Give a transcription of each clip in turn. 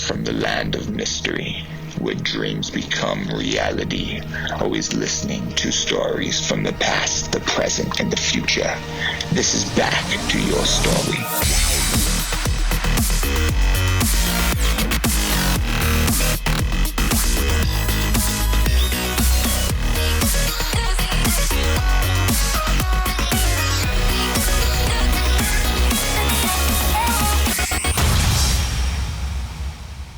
from the land of mystery, where dreams become reality, always listening to stories from the past, the present, and the future. This is Back to Your Story.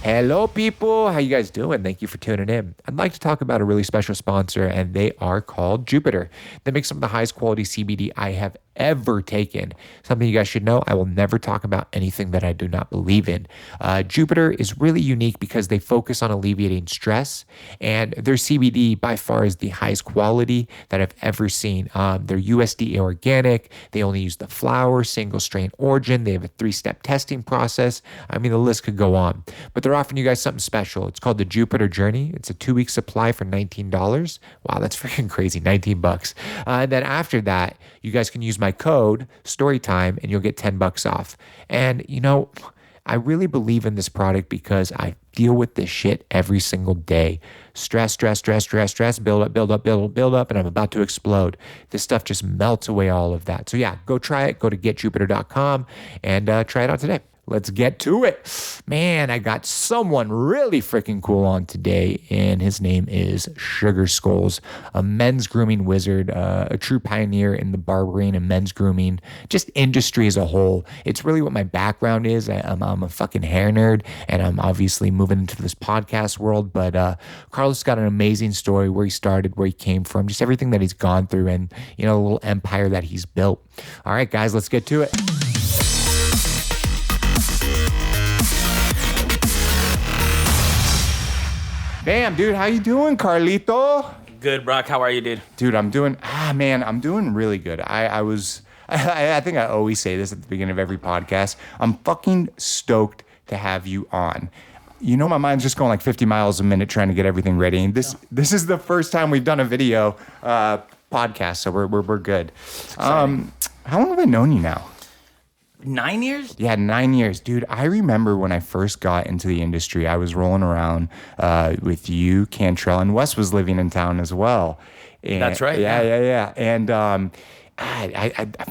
Hello, people. How you guys doing? Thank you for tuning in. I'd like to talk about a really special sponsor, and they are called Jupiter. They make some of the highest quality CBD I have ever taken. Something you guys should know, I will never talk about anything that I do not believe in. Jupiter is really unique because they focus on alleviating stress, and their CBD by far is the highest quality that I've ever seen. They're USDA organic. They only use the flower, single strain origin. They have a 3-step testing process. I mean, the list could go on, but they're offering you guys something special. It's called the Jupiter Journey. It's a 2-week supply for $19. Wow, that's freaking crazy, $19. And then after that, you guys can use my code STORYTIME and you'll get $10 off. And you know, I really believe in this product because I deal with this shit every single day. Stress, build up, and I'm about to explode. This stuff just melts away all of that. So yeah, go try it. Go to getjupiter.com and try it out today. Let's get to it. Man, I got someone really freaking cool on today, and his name is Sugar Skulls, a men's grooming wizard, a true pioneer in the barbering and men's grooming, just industry as a whole. It's really what my background is. I'm a fucking hair nerd, and I'm obviously moving into this podcast world, but Carlos got an amazing story, where he started, where he came from, just everything that he's gone through, and, you know, the little empire that he's built. All right, guys, let's get to it. Bam, dude, how you doing, Carlito? Good, Brock. How are you, dude? Dude, I'm doing really good. I think I always say this at the beginning of every podcast. I'm fucking stoked to have you on. You know, my mind's just going like 50 miles a minute trying to get everything ready. And this is the first time we've done a video podcast, so we're good. How long have I known you now? 9 years? Yeah, 9 years. Dude, I remember when I first got into the industry, I was rolling around with you, Cantrell, and Wes was living in town as well. And, that's right. Yeah. And I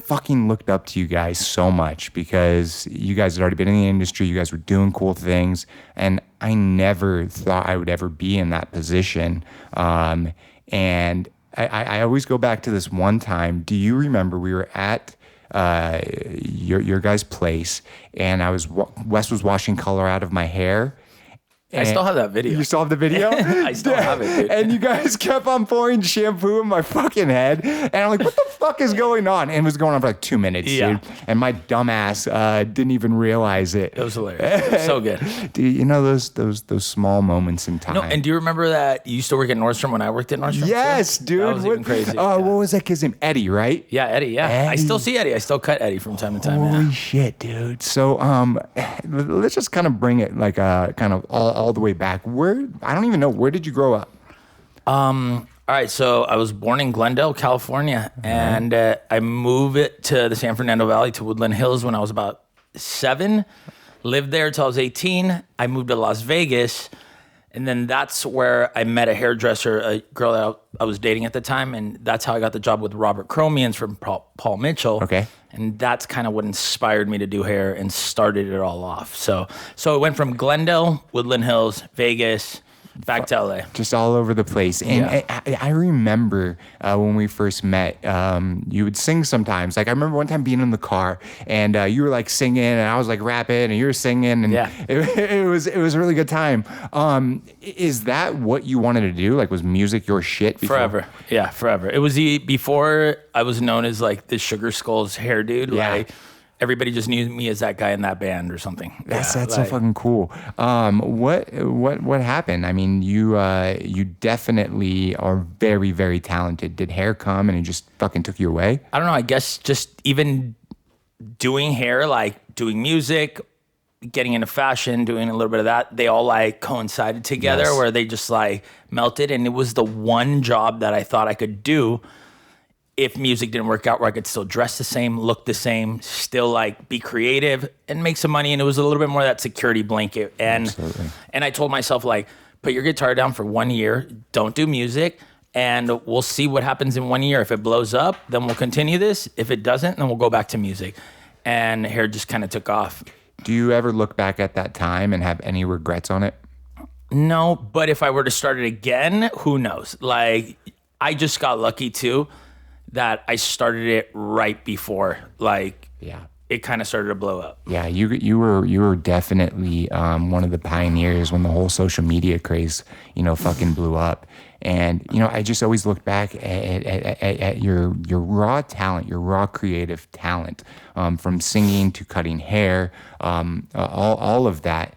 fucking looked up to you guys so much because you guys had already been in the industry. You guys were doing cool things. And I never thought I would ever be in that position. And I always go back to this one time. Do you remember we were at your guys' place, and Wes was washing color out of my hair. I still have that video. You still have the video? I still have it, dude. And you guys kept on pouring shampoo in my fucking head. And I'm like, what the fuck is going on? And it was going on for like 2 minutes, dude. And my dumbass didn't even realize it. It was hilarious. So good. Dude, you know those small moments in time. No, and do you remember that you used to work at Nordstrom when I worked at Nordstrom? Yes, dude. That was even crazy. What was that kid's name? Eddie, right? Yeah, Eddie, yeah. Eddie. I still see Eddie. I still cut Eddie from time to time. Holy shit, dude. So let's just kind of bring it like kind of all the way back. I don't even know, where did you grow up? All right, so I was born in Glendale, California, and I moved it to the San Fernando Valley to Woodland Hills when I was about 7. Lived there till I was 18. I moved to Las Vegas, and then that's where I met a hairdresser, a girl that I was dating at the time, and that's how I got the job with Robert Chromians from Paul Mitchell. Okay. And that's kind of what inspired me to do hair and started it all off. So it went from Glendale, Woodland Hills, Vegas, back to LA. Just all over the place. And I remember when we first met, you would sing sometimes. Like I remember one time being in the car and you were like singing and I was like rapping and you were singing and it was a really good time. Is that what you wanted to do? Like was music your shit before? Forever. Yeah, forever. It was before I was known as like the Sugar Skulls hair dude. Yeah. Like, everybody just knew me as that guy in that band or something. That's so fucking cool. What happened? I mean, you definitely are very, very talented. Did hair come and it just fucking took you away? I don't know. I guess just even doing hair, like doing music, getting into fashion, doing a little bit of that, they all like coincided together where they just like melted. And it was the one job that I thought I could do. if music didn't work out, where I could still dress the same, look the same, still like be creative and make some money. And it was a little bit more of that security blanket. And I told myself, like, put your guitar down for 1 year, don't do music, and we'll see what happens in 1 year. If it blows up, then we'll continue this. If it doesn't, then we'll go back to music. And hair just kind of took off. Do you ever look back at that time and have any regrets on it? No, but if I were to start it again, who knows? Like, I just got lucky too that I started it right before, like, it kind of started to blow up. Yeah, you were definitely one of the pioneers when the whole social media craze, fucking blew up. And, I just always look back at your raw talent, your raw creative talent, from singing to cutting hair, all of that.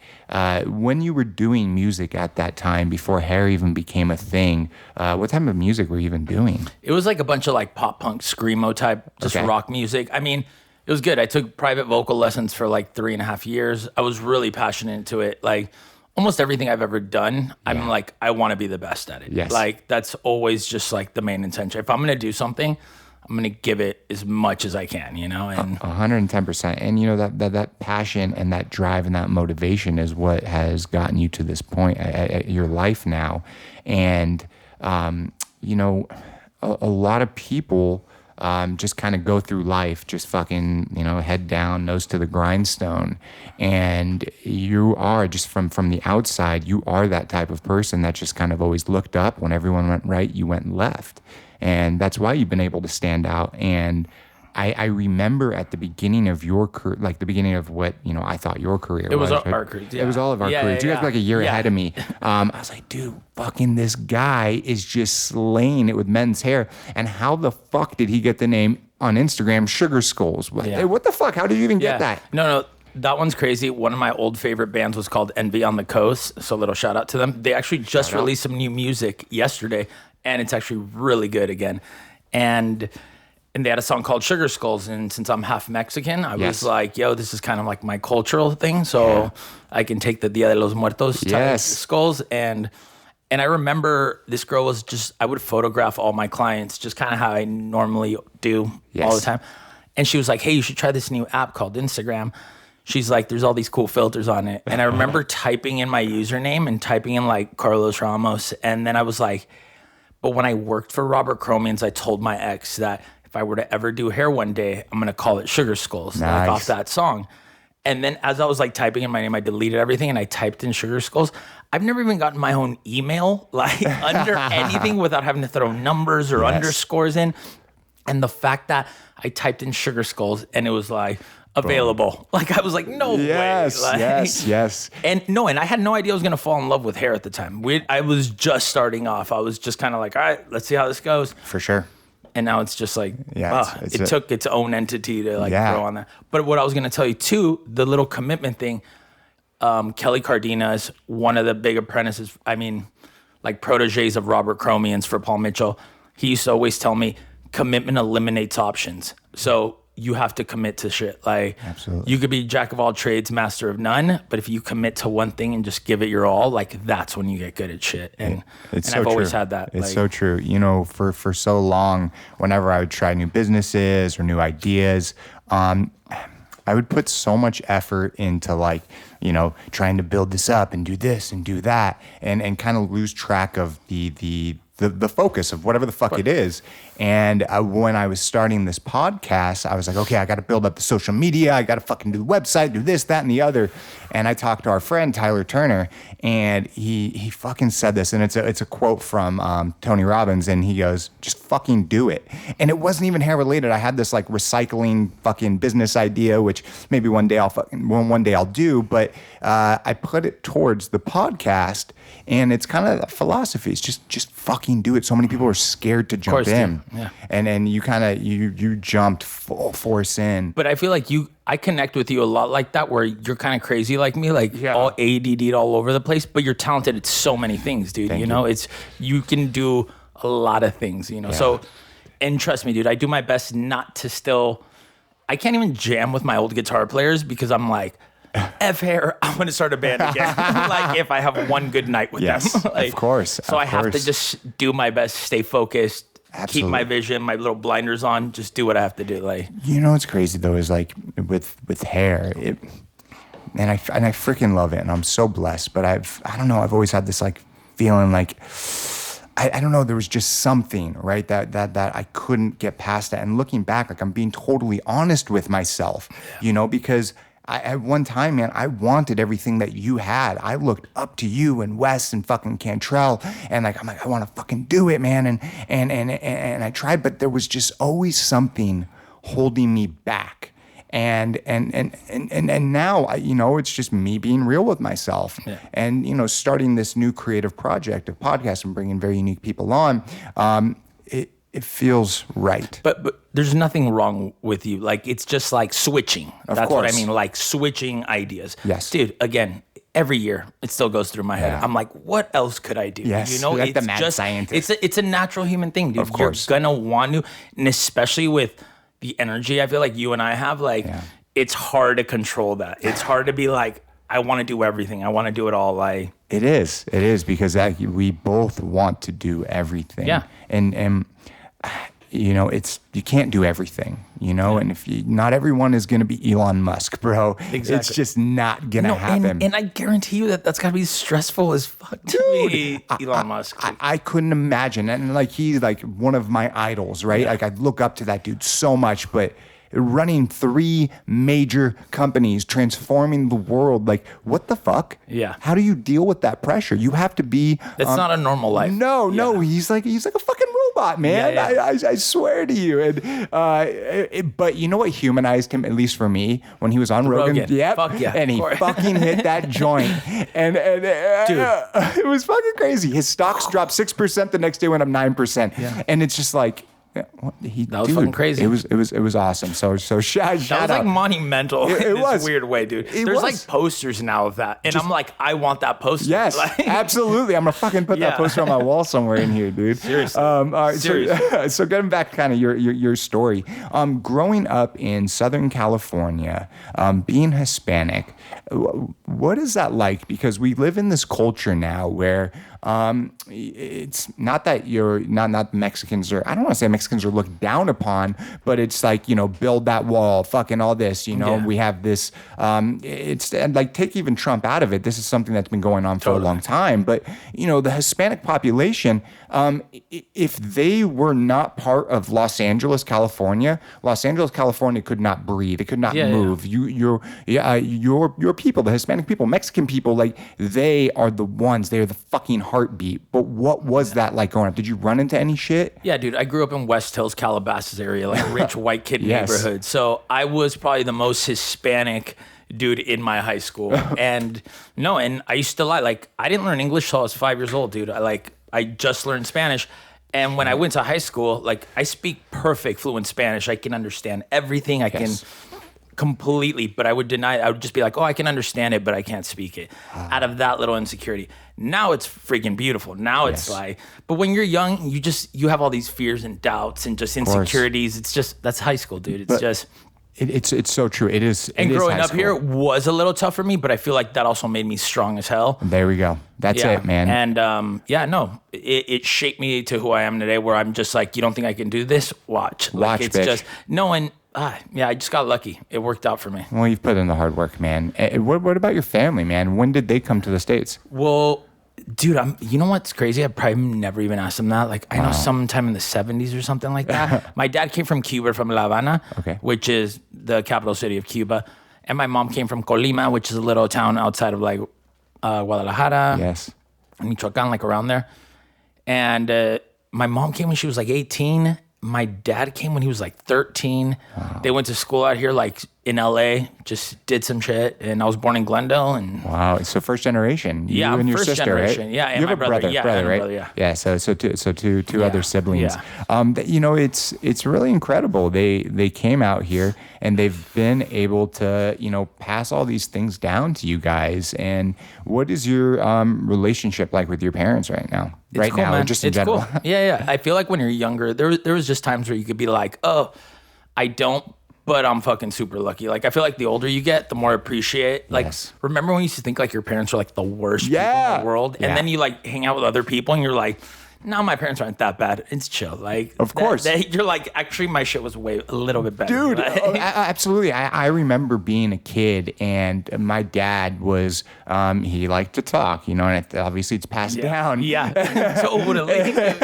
When you were doing music at that time, before hair even became a thing, what type of music were you even doing? It was like a bunch of like pop punk, screamo type, just rock music. I mean, it was good. I took private vocal lessons for like 3.5 years. I was really passionate into it. Like, almost everything I've ever done, I'm like, I want to be the best at it. Yes. Like, that's always just like the main intention. If I'm going to do something, I'm going to give it as much as I can, and 110%. And that passion and that drive and that motivation is what has gotten you to this point at your life now. And, a lot of people just kind of go through life, just fucking, head down, nose to the grindstone. And you are just from the outside, you are that type of person that just kind of always looked up. When everyone went right, you went left. And that's why you've been able to stand out. And I remember at the beginning of your career, like the beginning of what, I thought your career was. It was our career. It was all of our careers. You guys were like a year ahead of me. I was like, dude, fucking this guy is just slaying it with men's hair. And how the fuck did he get the name on Instagram, Sugar Skulls? What the fuck? How did you even get that? No. That one's crazy. One of my old favorite bands was called Envy on the Coast. So a little shout out to them. They actually just released some new music yesterday, and it's actually really good again. And they had a song called Sugar Skulls. And since I'm half Mexican, I was like, yo, this is kind of like my cultural thing. So I can take the Dia de los Muertos type skulls. And I remember this girl was just, I would photograph all my clients just kind of how I normally do all the time. And she was like, hey, you should try this new app called Instagram. She's like, there's all these cool filters on it. And I remember typing in my username and typing in like Carlos Ramos. And then I was like, but when I worked for Robert Cromians, I told my ex that if I were to ever do hair one day, I'm going to call it Sugar Skulls, like off that song. And then as I was like typing in my name, I deleted everything and I typed in Sugar Skulls. I've never even gotten my own email like under anything without having to throw numbers or underscores in. And the fact that I typed in Sugar Skulls and it was like available. Like I was like, no way. Like, yes. And I had no idea I was going to fall in love with hair at the time. I was just starting off. I was just kind of like, all right, let's see how this goes. For sure. And now it's just like, it took its own entity to like grow on that. But what I was going to tell you too, the little commitment thing, Kelly Cardenas, one of the big apprentices, like proteges of Robert Cromians for Paul Mitchell. He used to always tell me, commitment eliminates options. So you have to commit to shit. Like, absolutely. You could be jack of all trades, master of none, but if you commit to one thing and just give it your all, like that's when you get good at shit. And I've always had that. It's so true. For so long, whenever I would try new businesses or new ideas, I would put so much effort into like, trying to build this up and do this and do that and kind of lose track of the focus of whatever the fuck it is. And when I was starting this podcast, I was like, okay, I got to build up the social media. I got to fucking do the website, do this, that, and the other. And I talked to our friend, Tyler Turner, and he fucking said this. And it's a quote from Tony Robbins. And he goes, just fucking do it. And it wasn't even hair related. I had this like recycling fucking business idea, which maybe one day I'll do. But I put it towards the podcast. And it's kind of a philosophy. It's just fucking do it. So many people are scared to jump in. Yeah. And then you kind of, you jumped full force in. But I feel like I connect with you a lot like that, where you're kind of crazy like me, like all ADD'd all over the place, but you're talented at so many things, dude. Thank you. You can do a lot of things, So, and trust me, dude, I do my best not to I can't even jam with my old guitar players because I'm like, F hair, I'm going to start a band again. Like if I have one good night with them. Of course. So I have to just do my best, stay focused, keep my vision, my little blinders on, just do what I have to do. Like, you know what's crazy though is like with hair, and I freaking love it, and I'm so blessed. But I don't know, I've always had this like feeling like I don't know, there was just something, right, that I couldn't get past that. And looking back, like I'm being totally honest with myself, you know, because at one time, man, I wanted everything that you had. I looked up to you and Wes and fucking Cantrell, and like I'm like, I want to fucking do it, man. And I tried, but there was just always something holding me back. And now, you know, it's just me being real with myself, and you know, starting this new creative project of podcast and bringing very unique people on. It feels right. But there's nothing wrong with you. Like, it's just like switching. That's what I mean. Like switching ideas. Yes. Dude, again, every year it still goes through my head. I'm like, what else could I do? Yes. You know, like it's the mad just, scientist. it's a natural human thing, dude. Of course. You're gonna want to, and especially with the energy I feel like you and I have, like, it's hard to control that. It's hard to be like, I want to do everything. I want to do it all. Like, it is because we both want to do everything. Yeah. And you know, you can't do everything, you know, and not everyone is going to be Elon Musk, bro. Exactly. It's just not going to happen. And I guarantee you that's got to be stressful as fuck to me, Elon Musk. I couldn't imagine. And like, he's like one of my idols, right? Like, I look up to that dude so much, but running 3 major companies, transforming the world, like, what the fuck? Yeah. How do you deal with that pressure? You have to be. It's not a normal life. No. He's like a fucking robot, man. I swear to you. And but you know what humanized him, at least for me, when he was on Rogan? Yep. Fuck yeah. And he fucking hit that joint. And dude, it was fucking crazy. His stocks dropped 6%. The next day went up 9%. Yeah. And it's just like, that was fucking crazy. It was awesome. So shout that was out. like monumental in this was. weird way, dude. There's like posters now of that, and I'm like, I want that poster. Yes, like, absolutely. I'm gonna fucking put that poster on my wall somewhere in here, dude. Seriously. Seriously. So getting back kind of your story, growing up in Southern California, being Hispanic, what is that like? Because we live in this culture now where it's not that you're not Mexicans, or I don't want to say Mexicans are looked down upon, but it's like, you know, build that wall, fucking all this, you know. We have this, it's like, take even Trump out of it. This is something that's been going on for a long time. But, you know, the Hispanic population, if they were not part of Los Angeles, California could not breathe. It could not move. Your people, the Hispanic people, Mexican people, like, they are the ones, they are the fucking heartbeat. But what was that like growing up? Did you run into any shit? Yeah, dude, I grew up in West Hills, Calabasas area, like rich white kid neighborhood. So I was probably the most Hispanic dude in my high school. And I used to lie. Like, I didn't learn English till I was 5 years old, dude. I just learned Spanish. And when I went to high school, like, I speak perfect fluent Spanish. I can understand everything. I can completely, but I would deny it. I would just be like, oh, I can understand it, but I can't speak it, out of that little insecurity. Now it's freaking beautiful. Now it's like, but when you're young, you have all these fears and doubts and just insecurities. It's just, that's high school, dude. It's so true. It is. And growing up here was a little tough for me, but I feel like that also made me strong as hell. There we go. That's it, man. And it shaped me to who I am today, where I'm just like, you don't think I can do this? Watch, it's bitch. Just I just got lucky. It worked out for me. Well, you've put in the hard work, man. What about your family, man? When did they come to the States? Well, dude, you know what's crazy? I probably never even asked them that. Like, I know sometime in the 70s or something like that. My dad came from Cuba, from La Habana, which is the capital city of Cuba. And my mom came from Colima, which is a little town outside of like Guadalajara. Yes. Michoacan, like around there. And my mom came when she was like 18. My dad came when he was like 13. Wow. They went to school out here, like in LA, just did some shit. And I was born in Glendale. And wow, so first generation. You and your sister, generation. Right? Yeah, and you have my a brother, right? Brother, yeah. So two other siblings. Yeah. You know, it's really incredible. They came out here and they've been able to, you know, pass all these things down to you guys. And what is your relationship like with your parents right now? It's cool, now, man. or just in general? Cool. Yeah. I feel like when you're younger, there was just times where you could be like, oh, I don't, but I'm fucking super lucky. Like, I feel like the older you get, the more I appreciate. Like, remember when you used to think like your parents were like the worst people in the world? And then you like hang out with other people and you're like, No, my parents aren't that bad. It's chill. Like, of course, you're like, actually, my shit was a little bit better, dude. Like, Absolutely. I remember being a kid, and my dad was he liked to talk, and obviously it's passed down. Yeah. So would it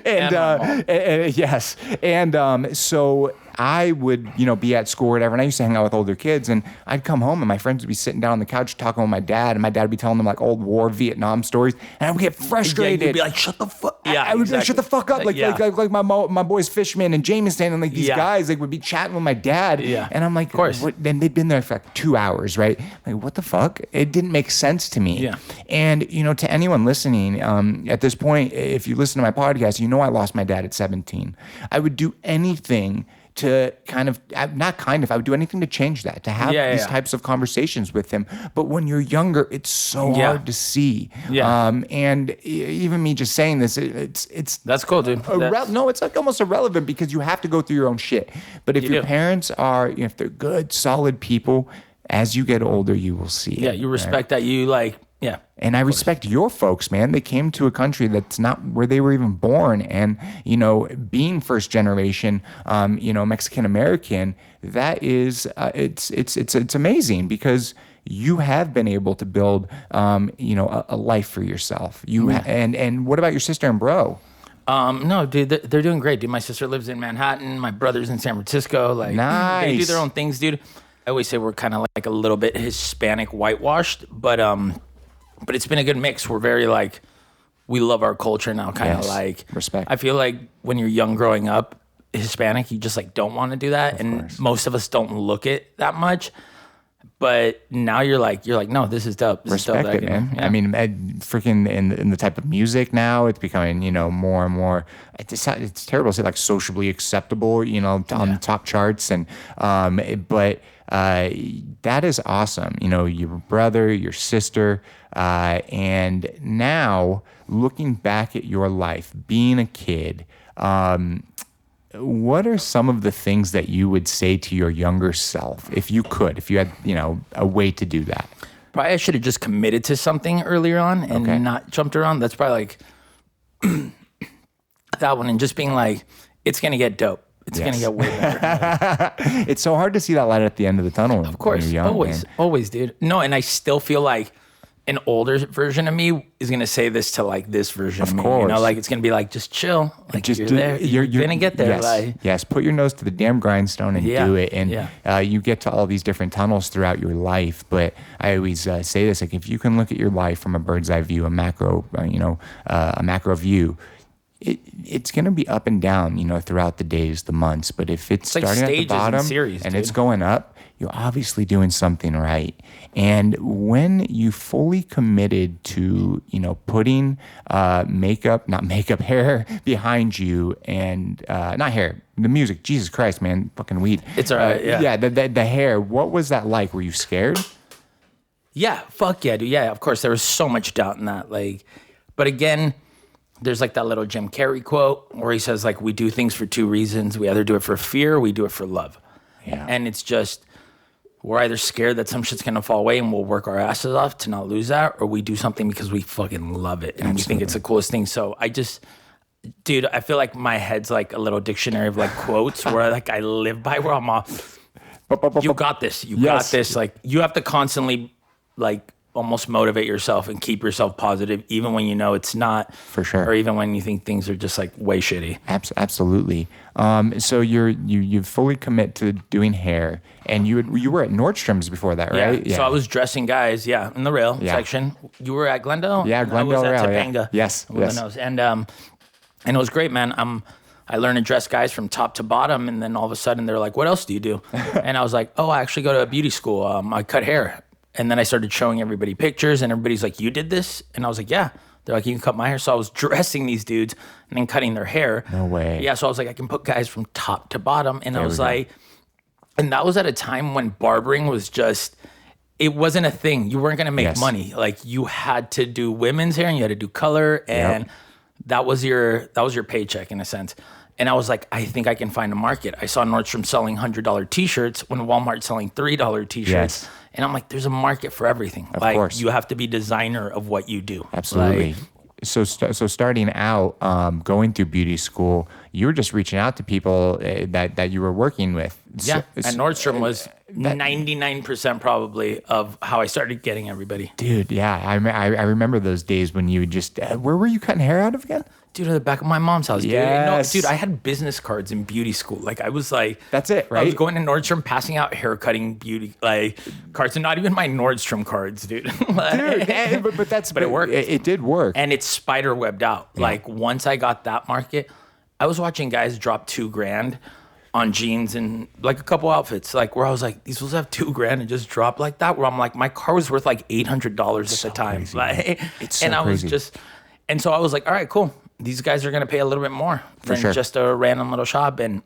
and yes, and so I would, be at school or whatever, and I used to hang out with older kids, and I'd come home, and my friends would be sitting down on the couch talking with my dad, and my dad would be telling them like old war Vietnam stories, and I would get frustrated. Yeah, you'd be like, shut the fuck. Yeah, I would be like, shut the fuck up, like my boys Fishman and Jameson and like these guys like would be chatting with my dad, and I'm like, of course. Then they'd been there for like 2 hours, right? Like, what the fuck? It didn't make sense to me. Yeah. And to anyone listening, at this point, if you listen to my podcast, I lost my dad at 17. I would do anything to I would do anything to change that, to have these types of conversations with him. But when you're younger, it's so hard to see. Yeah. And even me just saying this, it's that's cool, dude. No, it's like almost irrelevant because you have to go through your own shit. But if your parents are, if they're good, solid people, as you get older, you will see it. Yeah, you respect that. You like. Yeah. And I respect your folks, man. They came to a country that's not where they were even born. And, being first generation, Mexican American, that is, it's amazing because you have been able to build, a life for yourself. And what about your sister and bro? No, dude, they're doing great, dude. My sister lives in Manhattan. My brother's in San Francisco. Like, nice. They do their own things, dude. I always say we're kind of like a little bit Hispanic whitewashed, but it's been a good mix. We're very like, we love our culture now, kind of like respect. I feel like when you're young growing up, Hispanic, you just like don't want to do that. Most of us don't look it that much. But now you're like, no, this is dope. This respect is dope, it, man. Yeah. I mean, freaking in the type of music now, it's becoming, more and more. It's terrible to say like sociably acceptable, on the top charts, and but that is awesome. Your brother, your sister, and now looking back at your life, being a kid. What are some of the things that you would say to your younger self if you had, a way to do that? Probably I should have just committed to something earlier on and not jumped around. That's probably like that one, and just being like, it's going to get dope. It's going to get way better. It's so hard to see that light at the end of the tunnel. Of course. When you're young, always, dude. No, and I still feel like an older version of me is going to say this to like this version of me. Course. Like it's going to be like, just chill. Like you're there. You're going to get there. Yes. Put your nose to the damn grindstone and do it. And you get to all these different tunnels throughout your life. But I always say this, like if you can look at your life from a bird's eye view, a macro view, it's going to be up and down, throughout the days, the months. But if it's starting at the bottom and it's going up, you're obviously doing something right. And when you fully committed to, putting hair behind you and not hair, the music, Jesus Christ, man, fucking weed. It's all right, yeah. Yeah, the hair, what was that like? Were you scared? Yeah, fuck yeah, dude. Yeah, of course, there was so much doubt in that. Like, but again, there's like that little Jim Carrey quote where he says, like, we do things for two reasons. We either do it for fear or we do it for love. Yeah. And it's just, we're either scared that some shit's going to fall away and we'll work our asses off to not lose that, or we do something because we fucking love it and we think it's the coolest thing. So dude, I feel like my head's like a little dictionary of like quotes where like I live by, where I'm all, you got this. You got this. Like you have to constantly like almost motivate yourself and keep yourself positive, even when you know it's not. For sure. Or even when you think things are just like way shitty. Absolutely. So you fully commit to doing hair, and you were at Nordstrom's before that, right? Yeah. So I was dressing guys, in the rail section. You were at Glendale? Yeah, Glendale I was at Rail. Topanga. Yes. And it was great, man. I learned to dress guys from top to bottom, and then all of a sudden they're like, "What else do you do?" And I was like, "Oh, I actually go to a beauty school. I cut hair." And then I started showing everybody pictures, and everybody's like, "You did this?" And I was like, "Yeah." They're like, "You can cut my hair." So I was dressing these dudes and then cutting their hair. No way. Yeah. So I was like, I can put guys from top to bottom. And I was like, and that was at a time when barbering was just, it wasn't a thing. You weren't going to make money. Like you had to do women's hair and you had to do color. And that was your paycheck in a sense. And I was like, I think I can find a market. I saw Nordstrom selling $100 t-shirts when Walmart's selling $3 t-shirts. Yes. And I'm like, there's a market for everything. Of course. You have to be designer of what you do. Absolutely. So starting out, going through beauty school, you were just reaching out to people that you were working with. Yeah, and Nordstrom was 99% probably of how I started getting everybody. Dude, yeah, I remember those days when you would just, where were you cutting hair out of again? Dude, at the back of my mom's house. Yes. Dude, I had business cards in beauty school. Like, I was like... That's it, right? I was going to Nordstrom, passing out hair cutting beauty, like, cards, and not even my Nordstrom cards, dude. Like, dude, but it worked. It did work. And it's spider webbed out. Yeah. Like, once I got that market, I was watching guys drop $2,000 on jeans and, like, a couple outfits, like, where I was like, these will have $2,000 and just drop like that, where I'm like, my car was worth, like, $800 at the time. Crazy, like, it's so and I crazy. was just... And so I was like, all right, cool. These guys are going to pay a little bit more than just a random little shop. And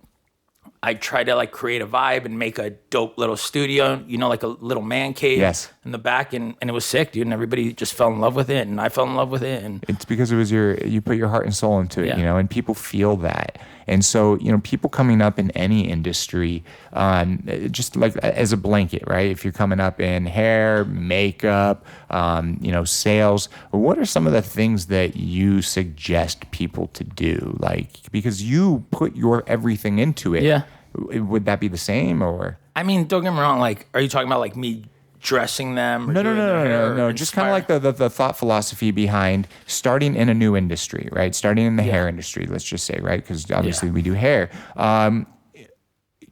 I tried to like create a vibe and make a dope little studio, you know, like a little man cave in the back. And it was sick, dude. And everybody just fell in love with it. And I fell in love with it. And it's because it was you put your heart and soul into it, you know, and people feel that. And so, you know, people coming up in any industry, just like as a blanket, right? If you're coming up in hair, makeup, you know, sales, what are some of the things that you suggest people to do? Like, because you put your everything into it. Yeah. Would that be the same or? I mean, don't get me wrong. Like, are you talking about like me dressing them? Or No. Just kind of like the thought philosophy behind starting in a new industry, right? Starting in the hair industry, let's just say, right? Because obviously we do hair.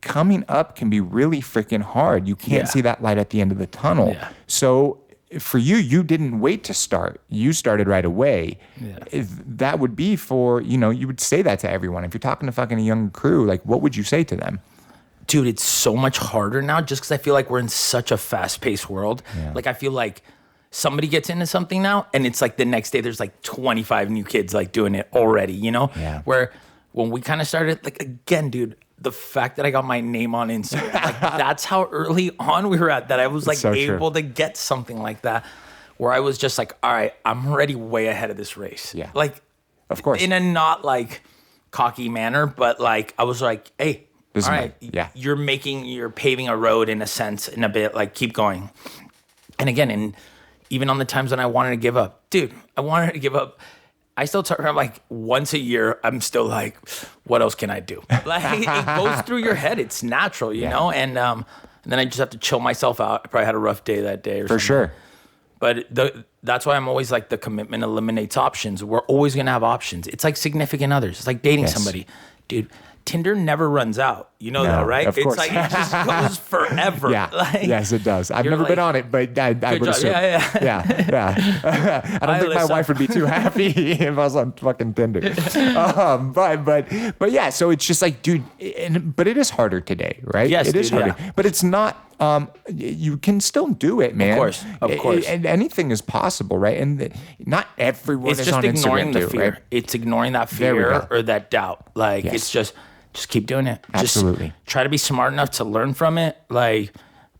Coming up can be really freaking hard. You can't see that light at the end of the tunnel. Yeah. So for you, you didn't wait to start. You started right away. Yeah. That would be for, you know, you would say that to everyone. If you're talking to fucking a young crew, like what would you say to them? Dude, it's so much harder now just because I feel like we're in such a fast-paced world. Yeah. Like, I feel like somebody gets into something now, and it's like the next day there's like 25 new kids like doing it already, you know? Yeah. Where when we kind of started, like, again, dude, the fact that I got my name on Instagram, like, that's how early on we were at that I was like able to get something like that where I was just like, all right, I'm already way ahead of this race. Yeah. Like, of course. In a not like cocky manner, but like, I was like, hey, all right, you're paving a road in a sense, in a bit, like keep going. And again, and even on the times when I wanted to give up, dude, I wanted to give up. I still talk around like once a year. I'm still like, what else can I do? Like it goes through your head. It's natural, you know? And then I just have to chill myself out. I probably had a rough day that day or something. For sure. But that's why I'm always like the commitment eliminates options. We're always going to have options. It's like significant others. It's like dating somebody. Dude, Tinder never runs out. You know that, right? Of course. It's like it just goes forever. Yeah. Like, yes, it does. I've never been on it, but I would assume. Yeah. I don't think my wife would be too happy if I was on fucking Tinder. But yeah, so it's just like, dude, but it is harder today, right? Yes, it is harder. Yeah. But it's not. You can still do it, man. Of course. And anything is possible, right? And not everyone is on Instagram. It's just ignoring the fear. Right? It's ignoring that fear or that doubt. Like, it's just keep doing it. Absolutely. Just try to be smart enough to learn from it. Like,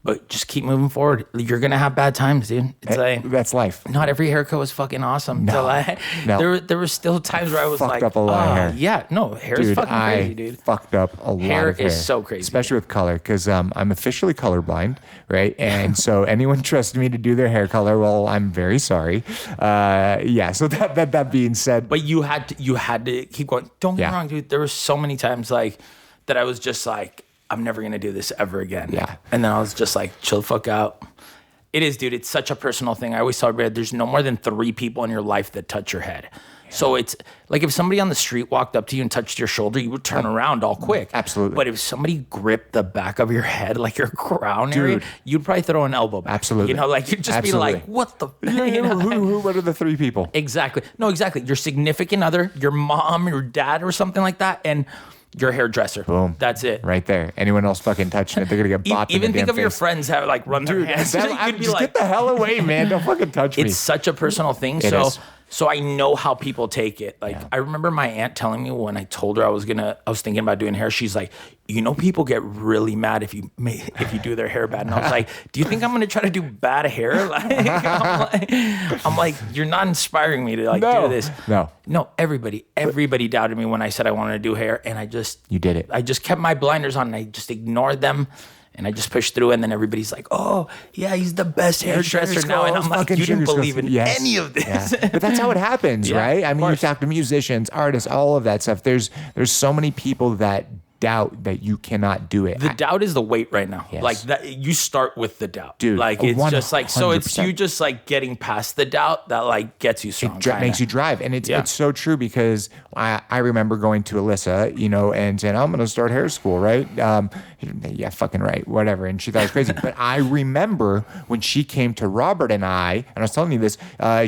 but just keep moving forward. You're going to have bad times, dude. It's like, that's life. Not every haircut was fucking awesome. No. There were still times where I was fucked up a lot of hair. Yeah, no, hair is fucking crazy, dude. Fucked up a lot of hair. Hair is so crazy. Especially with color, because I'm officially colorblind, right? And so anyone trusted me to do their hair color, well, I'm very sorry. So that being said. But you had to keep going. Don't get me wrong, dude. There were so many times like that I was just like, I'm never going to do this ever again. Yeah. And then I was just like, chill the fuck out. It is, dude. It's such a personal thing. I always tell everybody there's no more than 3 people in your life that touch your head. Yeah. So it's like if somebody on the street walked up to you and touched your shoulder, you would turn around all quick. Absolutely. But if somebody gripped the back of your head, like your crown area, you'd probably throw an elbow back. Absolutely. You know, like you'd just be like, what the? What are the 3 people? Exactly. No, exactly. Your significant other, your mom, your dad, or something like that. And your hairdresser. Boom. That's it. Right there. Anyone else fucking touching it, they're going to get bopped in the damn face. Even think of your friends have like run their hands. You'd be like, get the hell away, man. Don't fucking touch me. It's such a personal thing. So I know how people take it. Like I remember my aunt telling me when I told her I was thinking about doing hair, she's like, you know, people get really mad if you do their hair bad. And I was like, do you think I'm going to try to do bad hair? Like, I'm like, you're not inspiring me to do this. No, everybody doubted me when I said I wanted to do hair. And you did it. I just kept my blinders on and I just ignored them. and I just pushed through, and then everybody's like, oh, yeah, he's the best hairdresser now. And I'm like, you didn't believe in any of this. Yeah. But that's how it happens, right? I mean, you talk to musicians, artists, all of that stuff. There's so many people that doubt that you cannot do it. The doubt is the weight right now. Yes. Like that, you start with the doubt, dude. Like it's 100%. just like, so it's you just like getting past the doubt that like gets you strong. It makes you drive, and it's so true because I remember going to Alyssa, and saying I'm going to start hair school, right? Yeah, fucking right, whatever. And she thought it was crazy, but I remember when she came to Robert and I was telling you this.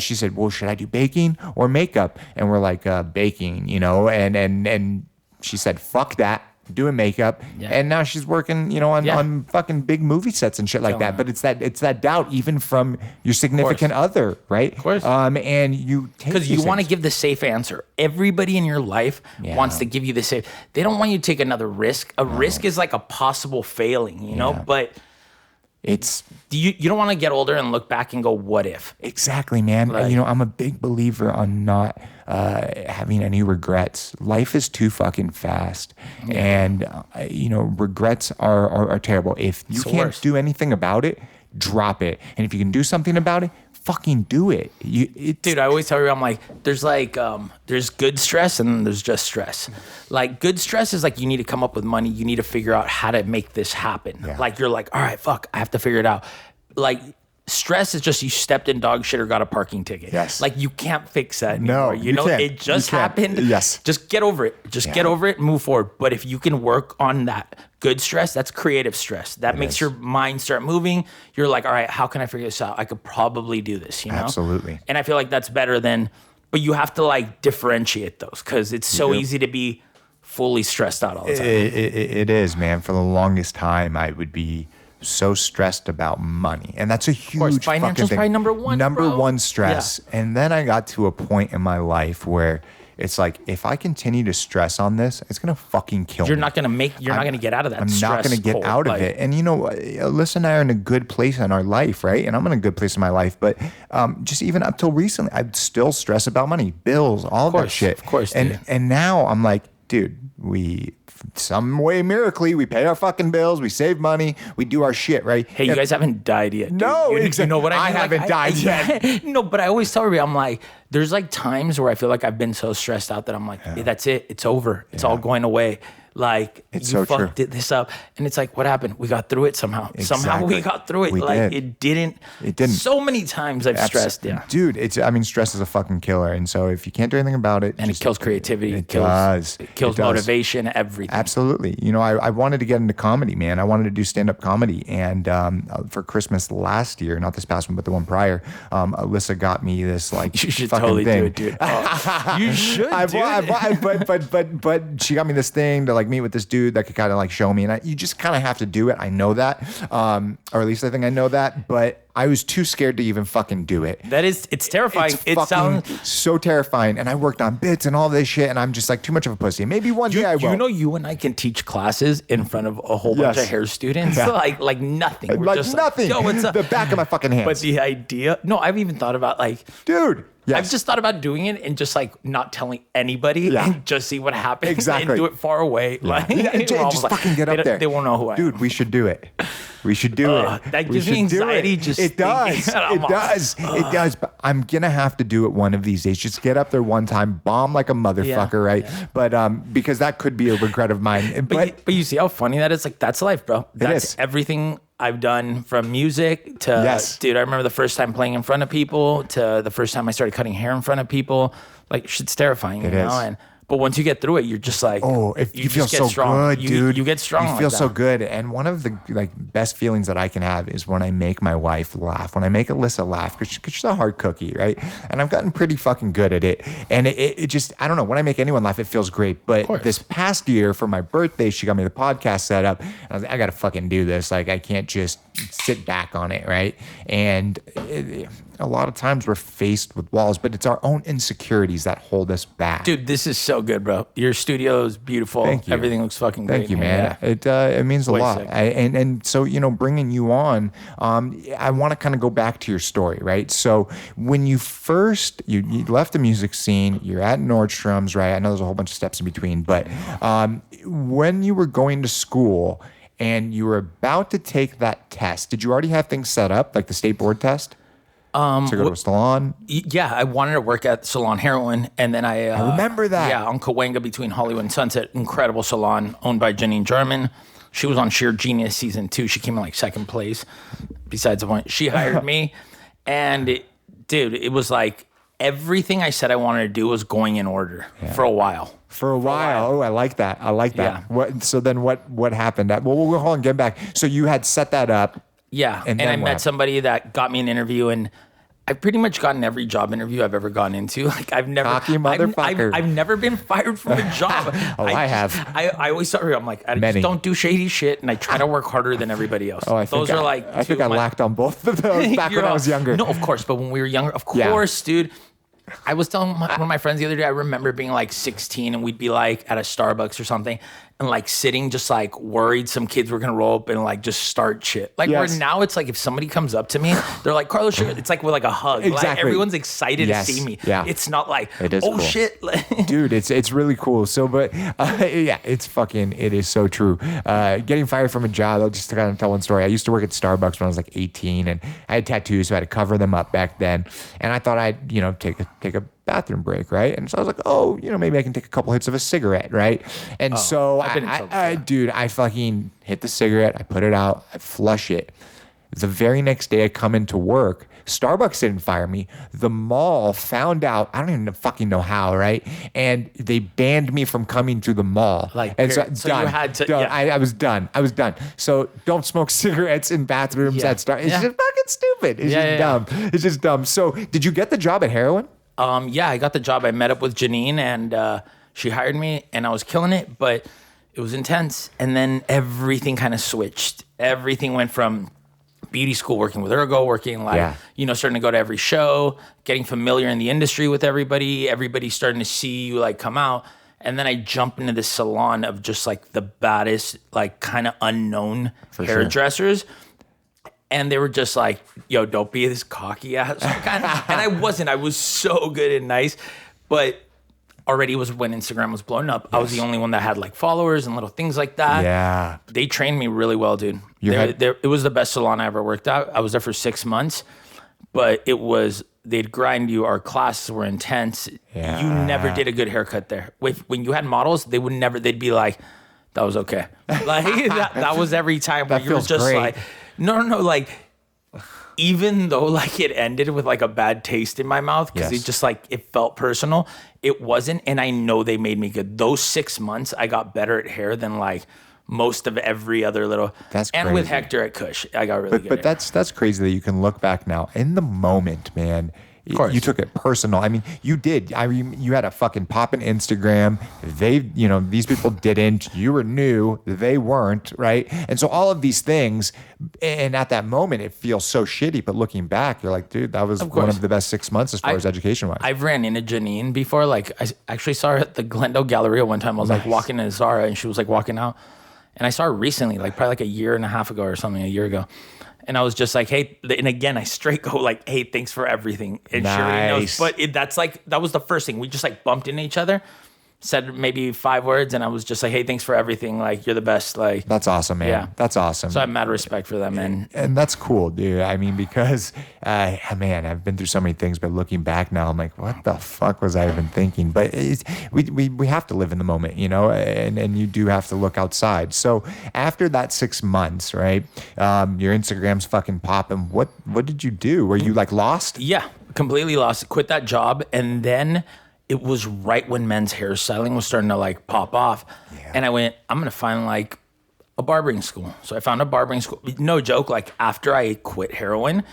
She said, "Well, should I do baking or makeup?" And we're like, "Baking," and she said, "Fuck that." Doing makeup, and now she's working, on fucking big movie sets and shit like that. But it's that doubt, even from your significant other, right? Of course. And you take because you want to give the safe answer. Everybody in your life wants to give you the safe. They don't want you to take another risk. A risk is like a possible failing, but. It's you don't want to get older and look back and go, what if? Exactly, man. Right. I'm a big believer on not having any regrets. Life is too fucking fast. And, regrets are terrible. If you can't do anything about it, drop it. And if you can do something about it, fucking do it. Dude, I always tell you, I'm like, there's good stress and there's just stress. Like good stress is like you need to come up with money. You need to figure out how to make this happen. Yeah. Like you're like, all right, fuck, I have to figure it out. Like stress is just you stepped in dog shit or got a parking ticket. Yes. Like you can't fix that anymore. No, you can't. It just happened. Yes. Just get over it. Get over it and move forward. But if you can work on that good stress, that's creative stress. That makes your mind start moving. You're like, all right, how can I figure this out? I could probably do this, Absolutely. And I feel like that's better than, but you have to like differentiate those because it's so easy to be fully stressed out all the time. It is, man. For the longest time, I would be so stressed about money, and that's a huge financial's probably number one stress. And then I got to a point in my life where it's like, if I continue to stress on this, it's gonna fucking kill me. You're not gonna get out of that. I'm not gonna get out of it. And Alyssa and I are in a good place in our life, right? And I'm in a good place in my life, but just even up till recently, I'd still stress about money, bills, all of that shit. Of course, and now I'm like, dude, we some way miraculously we pay our fucking bills, we save money, we do our shit, right? Hey, you guys haven't died yet. Dude. No, you know what I mean? I haven't died yet. No, but I always tell everybody, I'm like, there's like times where I feel like I've been so stressed out that I'm like, that's it, it's over, it's all going away. Like it's you so fucked true. this up, and it's like, what happened? We got through it somehow. Exactly. Somehow we got through it. It didn't. So many times I've stressed. Yeah, dude. Stress is a fucking killer, and so if you can't do anything about it, and it kills creativity. It kills does. motivation. Everything. Absolutely. I wanted to get into comedy, man. I wanted to do stand-up comedy, and for Christmas last year, not this past one, but the one prior, Alyssa got me this like you should fucking totally thing. do it, dude. Oh, you should. But she got me this thing to like meet with this dude that could kind of like show me, and you just kind of have to do it. I know that, or at least I think I know that, but I was too scared to even fucking do it. It's terrifying. It sounds so terrifying, and I worked on bits and all this shit, and I'm just like too much of a pussy. Maybe one day I will. You and I can teach classes in front of a whole bunch of hair students, like nothing. We're like just nothing. Yo, what's up? The back of my fucking hands. But the idea, I've even thought about like, dude. Yes. I've just thought about doing it and just like not telling anybody and just see what happens. Exactly. And do it far away. Yeah. Just fucking get up there. They won't know who I am. Dude, we should do it. We should do it. That gives me anxiety. It does. It does. But I'm gonna have to do it one of these days. Just get up there one time, bomb like a motherfucker, right? Yeah. But because that could be a regret of mine. But you see how funny that is? Like that's life, bro. That's everything I've done, from music to, dude, I remember the first time playing in front of people to the first time I started cutting hair in front of people. Like shit's terrifying, you know? But once you get through it, you're just like, if you feel so strong. good, dude. You get strong. You feel so good. And one of the best feelings that I can have is when I make my wife laugh, when I make Alyssa laugh, because she's a hard cookie, right? And I've gotten pretty fucking good at it. And it just, I don't know, when I make anyone laugh, it feels great. But this past year for my birthday, she got me the podcast set up. And I was like, I got to fucking do this. Like, I can't just sit back on it, right? And a lot of times we're faced with walls, but it's our own insecurities that hold us back. Dude, this is so good, bro. Your studio is beautiful. Thank you. Everything looks fucking great. Thank you, man. Yeah. It means a lot. And so, bringing you on, I want to kind of go back to your story, right? So when you first, you left the music scene, you're at Nordstrom's, right? I know there's a whole bunch of steps in between, but when you were going to school, and you were about to take that test. Did you already have things set up, like the state board test? To go to a salon? Yeah, I wanted to work at Salon Heroin, and then I remember that. Yeah, on Cahuenga between Hollywood and Sunset. Incredible salon owned by Janine German. She was on Sheer Genius season 2. She came in like second place. Besides the point, she hired me, and dude, it was like everything I said I wanted to do was going in order for a while. For a while. Oh, I like that. Yeah. So then what happened? We'll hold on, get back. So you had set that up. Yeah, and I met somebody that got me an interview, and I've pretty much gotten every job interview I've ever gone into. Like I've never, Cocky motherfucker. I've never been fired from a job. I have. I always tell her, I'm like, I just don't do shady shit, and I try to work harder than everybody else. Oh, I think I lacked on both of those back when I was younger. No, of course, but when we were younger, of course, dude. I was telling one of my friends the other day, I remember being like 16 and we'd be like at a Starbucks or something and like sitting just like worried some kids were going to roll up and like just start shit. Like where now it's like if somebody comes up to me, they're like, Carlos, it's like with like a hug. Exactly. Like everyone's excited to see me. Yeah. It's not like, it is oh cool. shit. Dude, it's really cool. So, but yeah, it is so true. Getting fired from a job, I'll just kind of tell one story. I used to work at Starbucks when I was like 18 and I had tattoos, so I had to cover them up back then. And I thought I'd, take a bathroom break, right? And so I was like, oh, maybe I can take a couple hits of a cigarette, right? And so I fucking hit the cigarette, I put it out, I flush it. The very next day I come into work, Starbucks didn't fire me. The mall found out, I don't even fucking know how, right? And they banned me from coming to the mall. And so done, you had to, done. yeah. I was done. So don't smoke cigarettes in bathrooms at Starbucks. It's just fucking stupid. It's just dumb. It's just dumb. So did you get the job at Heroin? Yeah, I got the job. I met up with Janine and she hired me and I was killing it, but it was intense. And then everything kind of switched. Everything went from beauty school, working with Ergo, working starting to go to every show, getting familiar in the industry with everybody starting to see you like come out. And then I jump into this salon of just like the baddest, like kind of unknown hairdressers. And they were just like, yo, don't be this cocky ass. And I wasn't. I was so good and nice. But already was when Instagram was blowing up. Yes. I was the only one that had like followers and little things like that. Yeah. They trained me really well, dude. It was the best salon I ever worked at. I was there for 6 months. But they'd grind you. Our classes were intense. Yeah. You never did a good haircut there. When you had models, they'd be like, that was okay. Like that was every time where you were just great. Like, no, like even though like it ended with like a bad taste in my mouth because it just like it felt personal, it wasn't. And I know they made me good. Those 6 months, I got better at hair than like most of every other little. That's crazy. And with Hector at Kush, I got really good. But that's crazy that you can look back now in the moment, man. You took it personal. I mean, you did. I mean, you had a fucking poppin' Instagram. These people didn't. You were new. They weren't, right? And so all of these things, and at that moment, it feels so shitty. But looking back, you're like, dude, that was one of the best 6 months as far as education-wise. I've ran into Janine before. Like, I actually saw her at the Glendale Galleria one time. I was like walking in Zara, and she was like walking out. And I saw her recently, like probably like a year and a half ago or something, a year ago. And I was just like, hey, and again, I straight go like, hey, thanks for everything. And nice. She knows, but that was the first thing. We just like bumped into each other, said maybe 5 words, and I was just like, hey, thanks for everything. Like, you're the best. Like, that's awesome, man. Yeah. That's awesome. So I have mad respect for them, man. And that's cool, dude. I mean, because, man, I've been through so many things, but looking back now, I'm like, what the fuck was I even thinking? But we have to live in the moment, and you do have to look outside. So after that 6 months, right, your Instagram's fucking popping. What did you do? Were you like lost? Yeah, completely lost. Quit that job, and then it was right when men's hairstyling was starting to like pop off. Yeah. And I went, I'm going to find like a barbering school. So I found a barbering school. No joke. Like after I quit heroin,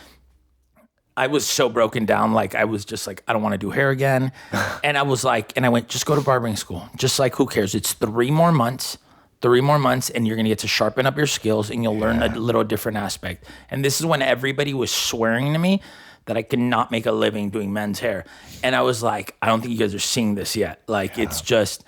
I was so broken down. Like I was just like, I don't want to do hair again. And I was like, and I went, just go to barbering school. Just like, who cares? It's 3 more months, and you're going to get to sharpen up your skills and you'll learn a little different aspect. And this is when everybody was swearing to me that I could not make a living doing men's hair. And I was like, I don't think you guys are seeing this yet. Like, it's just,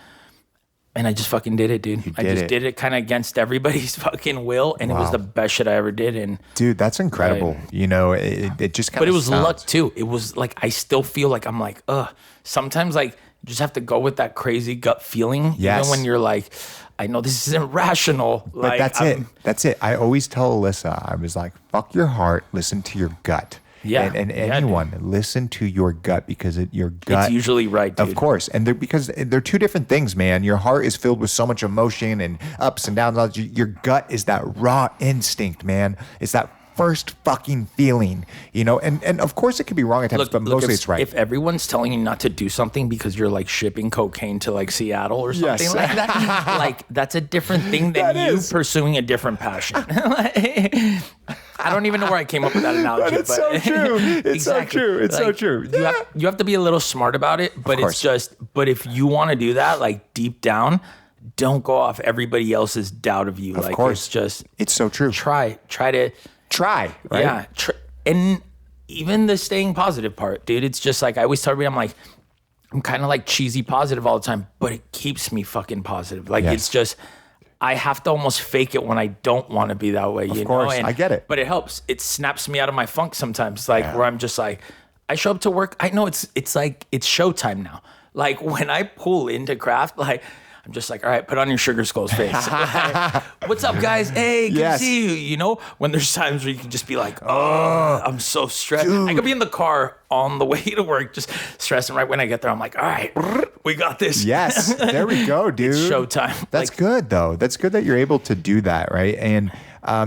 and I just fucking did it, dude. I just did it kind of against everybody's fucking will. And it was the best shit I ever did. And dude, that's incredible. It just kind of But it was luck too. It was like, I still feel like I'm like, sometimes like, you just have to go with that crazy gut feeling. Yes. When you're like, I know this isn't rational. But that's it. I always tell Alyssa, I was like, fuck your heart, listen to your gut. Yeah. And anyone, listen to your gut because your gut. It's usually right, dude. Of course. And because they're two different things, man. Your heart is filled with so much emotion and ups and downs. Your gut is that raw instinct, man. It's that first fucking feeling, and of course it could be wrong at times, but mostly it's right. If everyone's telling you not to do something because you're like shipping cocaine to like Seattle or something like that, like that's a different thing than you pursuing a different passion. I don't even know where I came up with that analogy. But it's so true. It's so true. It's so true. You have to be a little smart about it, but but if you want to do that, like deep down, don't go off everybody else's doubt of you. Of course. It's so true. Try, right? Yeah. And even the staying positive part, dude, it's just like, I always tell everybody, I'm kind of like cheesy positive all the time, but it keeps me fucking positive. Like, it's just, I have to almost fake it when I don't want to be that way, you know? Of course, I get it. But it helps. It snaps me out of my funk sometimes, where I'm just like, I show up to work, I know it's like, it's showtime now. Like, when I pull into craft, like, I'm just like, all right, put on your sugar skulls face. Like, what's up, guys? Hey, good to see you. When there's times where you can just be like, oh, I'm so stressed. Dude. I could be in the car on the way to work, just stressing. Right when I get there, I'm like, all right, we got this. Yes, there we go, dude. It's showtime. That's good, though. That's good that you're able to do that, right? And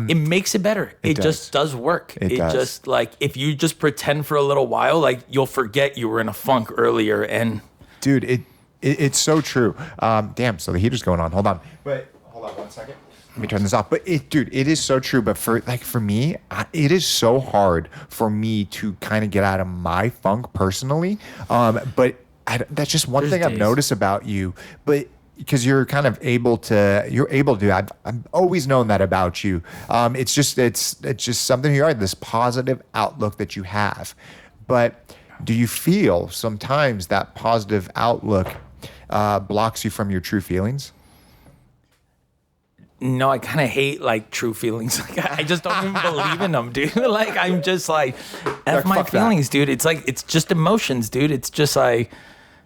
it makes it better. It just does work. It does. Just like, if you just pretend for a little while, like you'll forget you were in a funk earlier. And dude, it's so true. Damn, so the heater's going on. Hold on. But hold on 1 second. Let me turn this off. But it is so true. But for me, it is so hard for me to kind of get out of my funk personally. But that's just one thing I've noticed about you. But because you're kind of able to do that. I've always known that about you. It's just something you are, this positive outlook that you have. But do you feel sometimes that positive outlook blocks you from your true feelings? No, I kind of hate like true feelings. Like, I just don't even believe in them, dude. Like, I'm just like, F my feelings, dude. It's like, it's just emotions, dude. It's just like,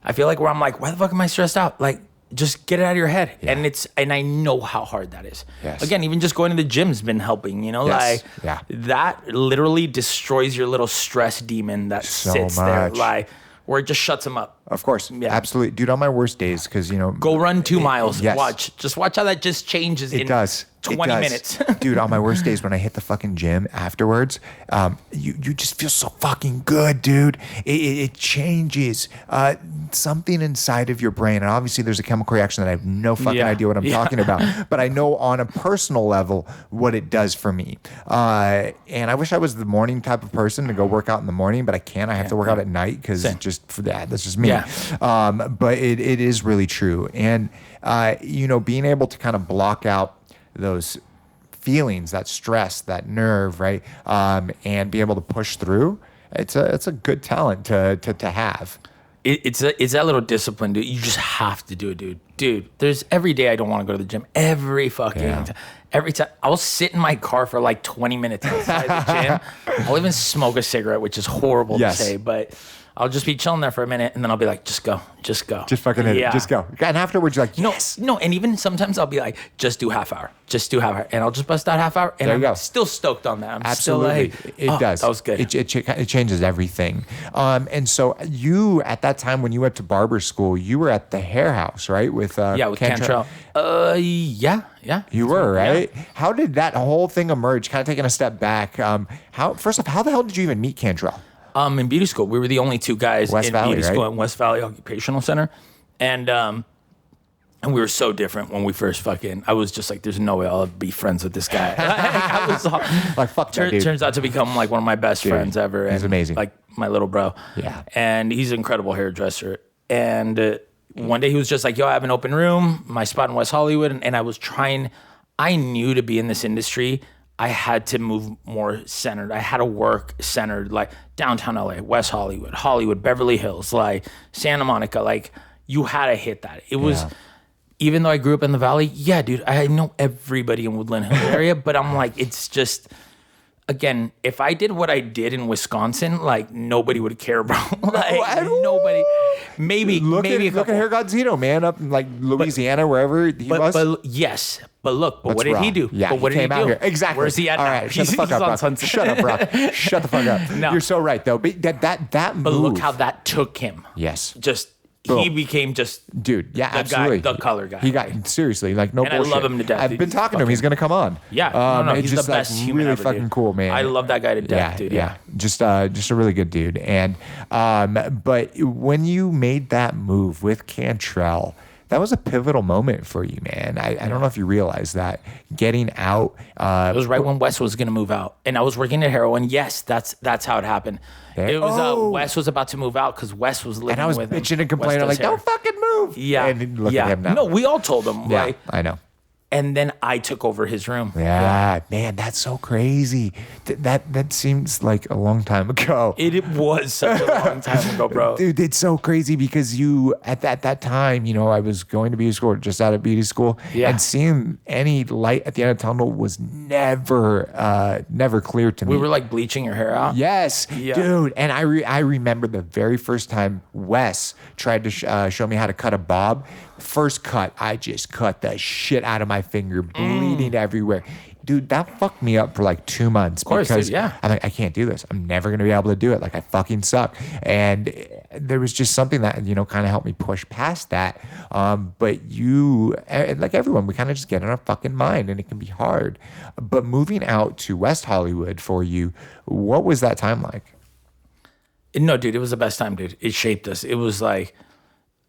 I feel like where I'm like, why the fuck am I stressed out? Like, just get it out of your head. Yeah. And I know how hard that is. Yes. Again, even just going to the gym's been helping, Yes. Like, that literally destroys your little stress demon that sits there, like, where it just shuts them up. Of course. Yeah. Absolutely. Dude, on my worst days, because, go run 2 miles. Yes. Watch how that just changes in 20 minutes. Dude, on my worst days when I hit the fucking gym afterwards, you just feel so fucking good, dude. It changes something inside of your brain. And obviously there's a chemical reaction that I have no fucking idea what I'm talking about. But I know on a personal level what it does for me. And I wish I was the morning type of person to go work out in the morning, but I can't. I have to work out at night because just for that's just me. Yeah. But it is really true. And, being able to kind of block out those feelings, that stress, that nerve, right? And be able to push through, it's a good talent to have. It's that little discipline, dude. You just have to do it, dude. There's every day I don't want to go to the gym. Every fucking every time. I'll sit in my car for like 20 minutes outside the gym. I'll even smoke a cigarette, which is horrible to say, but I'll just be chilling there for a minute, and then I'll be like, just go. Just fucking hit it. Just go. And afterwards, you're like, yes. No, and even sometimes I'll be like, just do half hour. And I'll just bust out half hour, and I'm still stoked on that. I'm Absolutely. Still like, it does. That was good. It changes everything. And so you, at that time when you went to barber school, you were at the hair house, right? With Cantrell. Yeah. You were, right? Yeah. How did that whole thing emerge? Kind of taking a step back. First off, how the hell did you even meet Cantrell? In beauty school, we were the only 2 guys in beauty school right? at West Valley Occupational Center, and we were so different when we first I was just like, there's no way I'll be friends with this guy. I was like, fuck that dude. Turns out to become like one of my best friends ever. And he's amazing. Like my little bro. Yeah. And he's an incredible hairdresser. And one day he was just like, yo, I have an open room, my spot in West Hollywood. And I knew to be in this industry, I had to move more centered. I had to work centered, like downtown LA, West Hollywood, Hollywood, Beverly Hills, like Santa Monica. Like, you had to hit that. It was, even though I grew up in the Valley, dude, I know everybody in Woodland Hills area, but I'm like, it's just, again, if I did what I did in Wisconsin, like, nobody would care, bro. Like, nobody. maybe Look a at couple. Hair God Zeno, man, up in like Louisiana, wherever he was. But yes, but look, but That's what did he wrong. do? Yeah, but what he did came he out do? here. Exactly. Where's he at All now? right, shut the fuck He's up, on bro. Sunset. Shut up, bro. Shut the fuck up. No. You're so right, though. But that move. But look how that took him. Yes. Just Boom. he became just Dude, yeah, the absolutely. guy, the color guy. He got seriously like no And I bullshit. love him to death, I've dude. been talking to him. He's gonna come on. Yeah, no, it's he's just the best like human really ever, fucking dude. cool, man. I love that guy to death, dude. Yeah, just a really good dude. And but when you made that move with Cantrell, that was a pivotal moment for you, man. I don't know if you realize that getting out. It was right when Wes was gonna move out, and I was working at Heroin. Yes, that's how it happened. It was Wes was about to move out because Wes was living and I was with him. bitching and complaining, Wes like, does hair. don't fucking move. Yeah, And look at him now. No, we all told him. Yeah, Like, I know. and then I took over his room. Yeah, man, that's so crazy. That seems like a long time ago. It was such a long time ago, bro. Dude, it's so crazy because you at that time, I was going to beauty school, just out of beauty school, and seeing any light at the end of the tunnel was never clear to me. We were like bleaching your hair out. Yes, Yeah. dude. And I remember the very first time Wes tried to show me how to cut a bob. First cut, I just cut the shit out of my finger, bleeding everywhere. Dude, that fucked me up for like 2 months. Of course, because dude, yeah. I'm like, I can't do this. I'm never going to be able to do it. Like, I fucking suck. And there was just something that, kind of helped me push past that. But you, like everyone, we kind of just get in our fucking mind and it can be hard. But moving out to West Hollywood for you, what was that time like? No, dude, it was the best time, dude. It shaped us. It was like,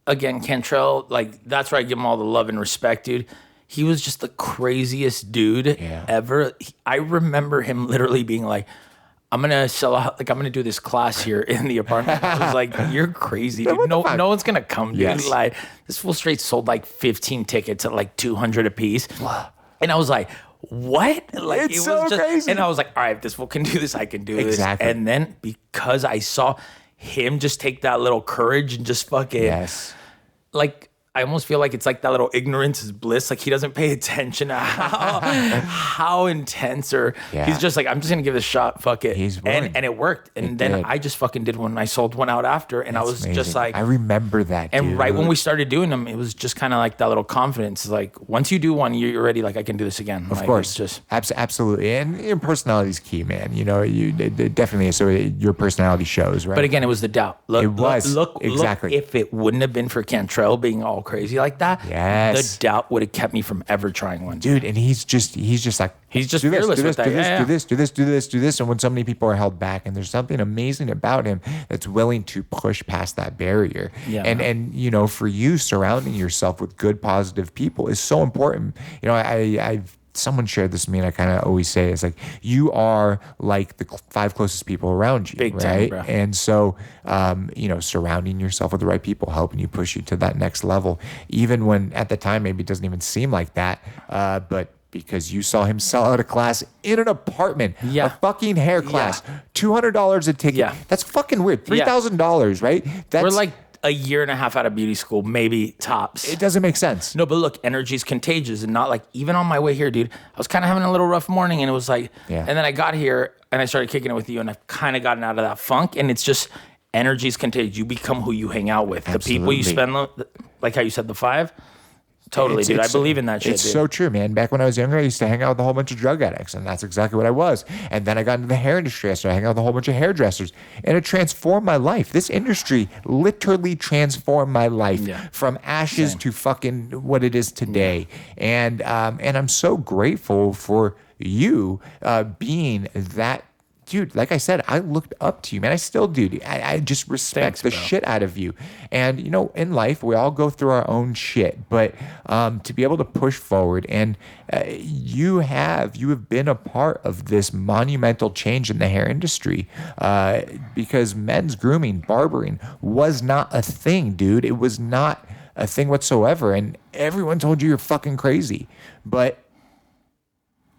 again, Cantrell, like, that's where I give him all the love and respect, dude. He was just the craziest dude ever. I remember him literally being like, I'm going to sell out, like, I'm going to do this class here in the apartment. I was like, you're crazy, dude. No one's going to come, dude. Yes. Like, this fool straight sold like 15 tickets at like 200 a piece. And I was like, what? Like, It's it was so just crazy. And I was like, all right, if this fool can do this, I can do Exactly. this. And then because I saw him just take that little courage and just fucking, like, I almost feel like it's like that little ignorance is bliss. Like, he doesn't pay attention to how intense or he's just like, I'm just going to give this a shot. Fuck it. And it worked. And then I just fucking did one. I sold one out after. And I was just like, I remember that. and dude. right when we started doing them, it was just kind of like that little confidence. Like, once you do one, you're already like, I can do this again. Of like, course, it's just absolutely, and your personality is key, man. It definitely is. So your personality shows, right? But again, it was the doubt. Look, exactly. if it wouldn't have been for Cantrell being all crazy like that, the doubt would have kept me from ever trying one. Dude, and he's just like, he's just do this, fearless do with this, that. do this, Yeah, do this, do this, do this, do this. And when so many people are held back, and there's something amazing about him that's willing to push past that barrier. Yeah, and for you, surrounding yourself with good, positive people is so important. I've someone shared this with me, and I kind of always say it's like, you are like the 5 closest people around you, Big right? time, bro. And so, surrounding yourself with the right people, helping you push you to that next level, even when at the time maybe it doesn't even seem like that, but because you saw him sell out a class in an apartment, a fucking hair class, $200 a ticket. Yeah. That's fucking weird. $3,000, right? We're like a year and a half out of beauty school, maybe tops. It doesn't make sense. No, but look, energy is contagious, and not like, even on my way here, dude, I was kind of having a little rough morning, and it was like, and then I got here and I started kicking it with you, and I've kind of gotten out of that funk, and it's just energy is contagious. You become who you hang out with. Absolutely. The people you spend, like how you said the 5. Totally, dude. I believe in that shit. It's dude. so true, man. Back when I was younger, I used to hang out with a whole bunch of drug addicts, and that's exactly what I was. And then I got into the hair industry. I started hanging out with a whole bunch of hairdressers, and it transformed my life. This industry literally transformed my life from ashes to fucking what it is today. And I'm so grateful for you being that. Dude, like I said, I looked up to you, man. I still do. I just respect the shit out of you. And, in life, we all go through our own shit. But to be able to push forward, and you have been a part of this monumental change in the hair industry, because men's grooming, barbering was not a thing, dude. It was not a thing whatsoever. And everyone told you you're fucking crazy. But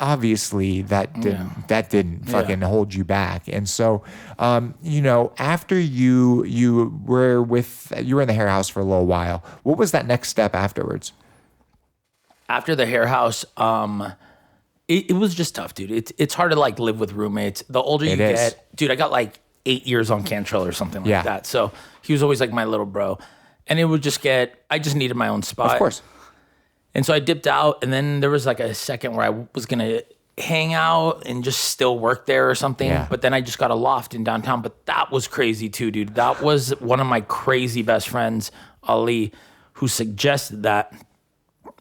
obviously that didn't fucking hold you back. And so after you were in the hair house for a little while, what was that next step afterwards? After the hair house, it was just tough, dude. It's hard to like live with roommates. The older you get, dude, I got like 8 years on Cantrell or something like that. So he was always like my little bro. And it would just I just needed my own spot. Of course. And so I dipped out, and then there was like a second where I was going to hang out and just still work there or something. Yeah. But then I just got a loft in downtown. But that was crazy too, dude. That was one of my crazy best friends, Ali, who suggested that.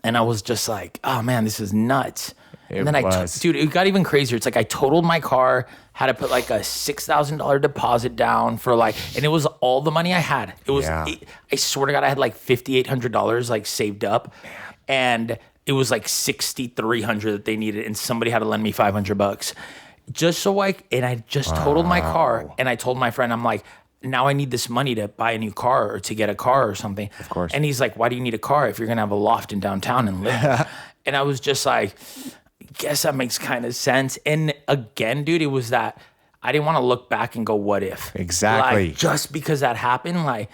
And I was just like, oh man, this is nuts. And then dude, it got even crazier. It's like I totaled my car, had to put like a $6,000 deposit down for like, and it was all the money I had. It was, I swear to God, I had like $5,800 like saved up. And it was like $6,300 that they needed, and somebody had to lend me $500 just so I just totaled my car, and I told my friend, I'm like, now I need this money to buy a new car or to get a car or something. Of course. And he's like, why do you need a car if you're gonna have a loft in downtown and live there? And I was just like, guess that makes kind of sense. And again, dude, it was that I didn't want to look back and go, what if? Exactly. Like, just because that happened, like,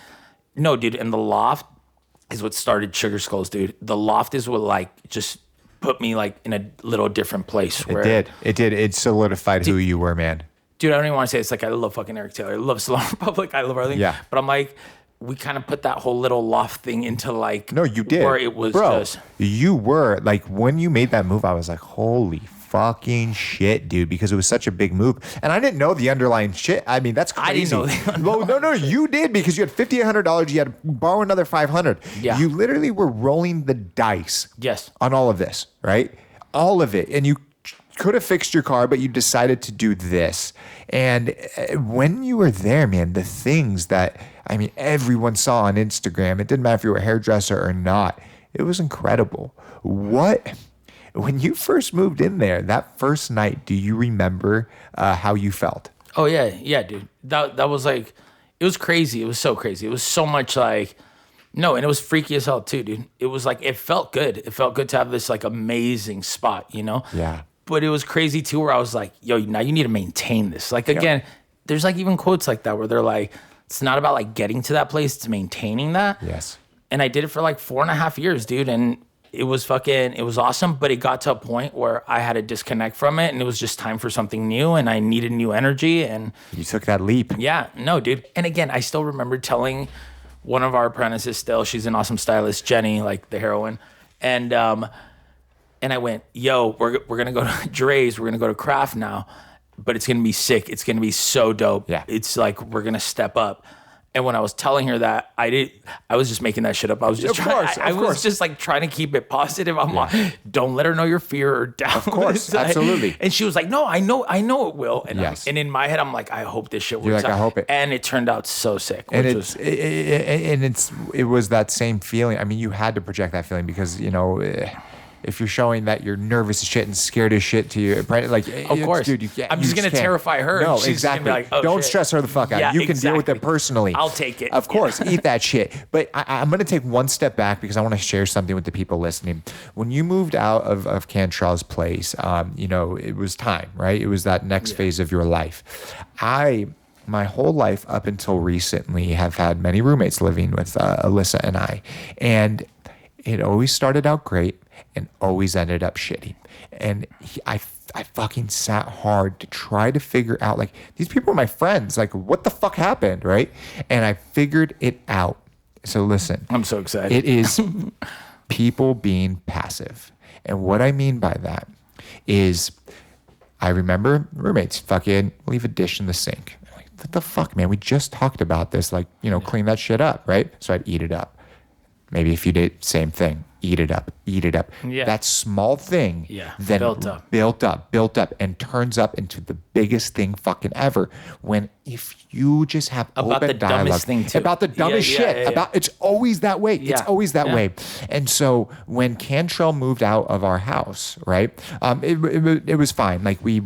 no, dude, and the loft is what started Sugar Skulls, dude. The loft is what like just put me like in a little different place. Where, It did. It solidified who you were, man. Dude, I don't even want to say it's like I love fucking Eric Taylor. I love Salon Republic. I love everything. Yeah. But I'm like, we kind of put that whole little loft thing into like. No, you did. Where it was just. You were like, when you made that move, I was like, holy fucking shit, dude, because it was such a big move. And I didn't know the underlying shit. I mean, that's crazy. I didn't know the underlying Well, no, you did, because you had $5,800. You had to borrow another $500. Yeah. You literally were rolling the dice. Yes. On all of this, right? All of it. And you could have fixed your car, but you decided to do this. And when you were there, man, the things that, I mean, everyone saw on Instagram, it didn't matter if you were a hairdresser or not, it was incredible. When you first moved in there, that first night, do you remember how you felt? Oh, yeah, dude. That was like, it was crazy. It was so crazy. It was so much like, no, and it was freaky as hell too, dude. It was like, it felt good. It felt good to have this like amazing spot, you know? Yeah. But it was crazy too, where I was like, yo, now you need to maintain this. Like, again, there's like even quotes like that where they're like, it's not about like getting to that place, it's maintaining that. Yes. And I did it for like 4.5 years, dude. And it was awesome. But it got to a point where I had to disconnect from it, and it was just time for something new, and I needed new energy. And you took that leap. Yeah, no, dude. And again, I still remember telling one of our apprentices still, she's an awesome stylist, Jenny, like the heroine. And I went, yo, we're going to go to Dre's. We're going to go to Craft now, but it's going to be sick. It's going to be so dope. Yeah. It's like, we're going to step up. And when I was telling her that, I was just making that shit up. I was just I was just like trying to keep it positive. I'm like, don't let her know your fear or doubt. Of course, absolutely. And she was like, no, I know it will. And, yes. And in my head, I'm like, I hope this shit works. You're like, out. I hope it. And it turned out so sick. And it was that same feeling. I mean, you had to project that feeling because, you know, if you're showing that you're nervous as shit and scared as shit to you, like, of course, dude, you can't. I'm just gonna terrify her. No, She's exactly. Gonna be like, oh, don't shit. stress her the fuck out. Yeah, you can deal with it exactly. personally. I'll take it. Of course, eat that shit. But I'm gonna take one step back because I want to share something with the people listening. When you moved out of Cantraw's place, you know, it was time, right? It was that next phase of your life. My whole life up until recently have had many roommates living with Alyssa and I, and it always started out great and always ended up shitty. And I fucking sat hard to try to figure out, like, these people are my friends. Like, what the fuck happened, right? And I figured it out. So listen. I'm so excited. It is people being passive. And what I mean by that is I remember roommates fucking leave a dish in the sink. I'm like, what the fuck, man? We just talked about this. Like, you know, clean that shit up, right? So I'd eat it up. Maybe if you did, same thing. Eat it up. Yeah. That small thing then built up and turns up into the biggest thing fucking ever. When if you just have about open the dialogue dumbest thing too. About the dumbest shit. Yeah. It's always that way. Yeah. It's always that way. And so when Cantrell moved out of our house, right? It was fine. Like we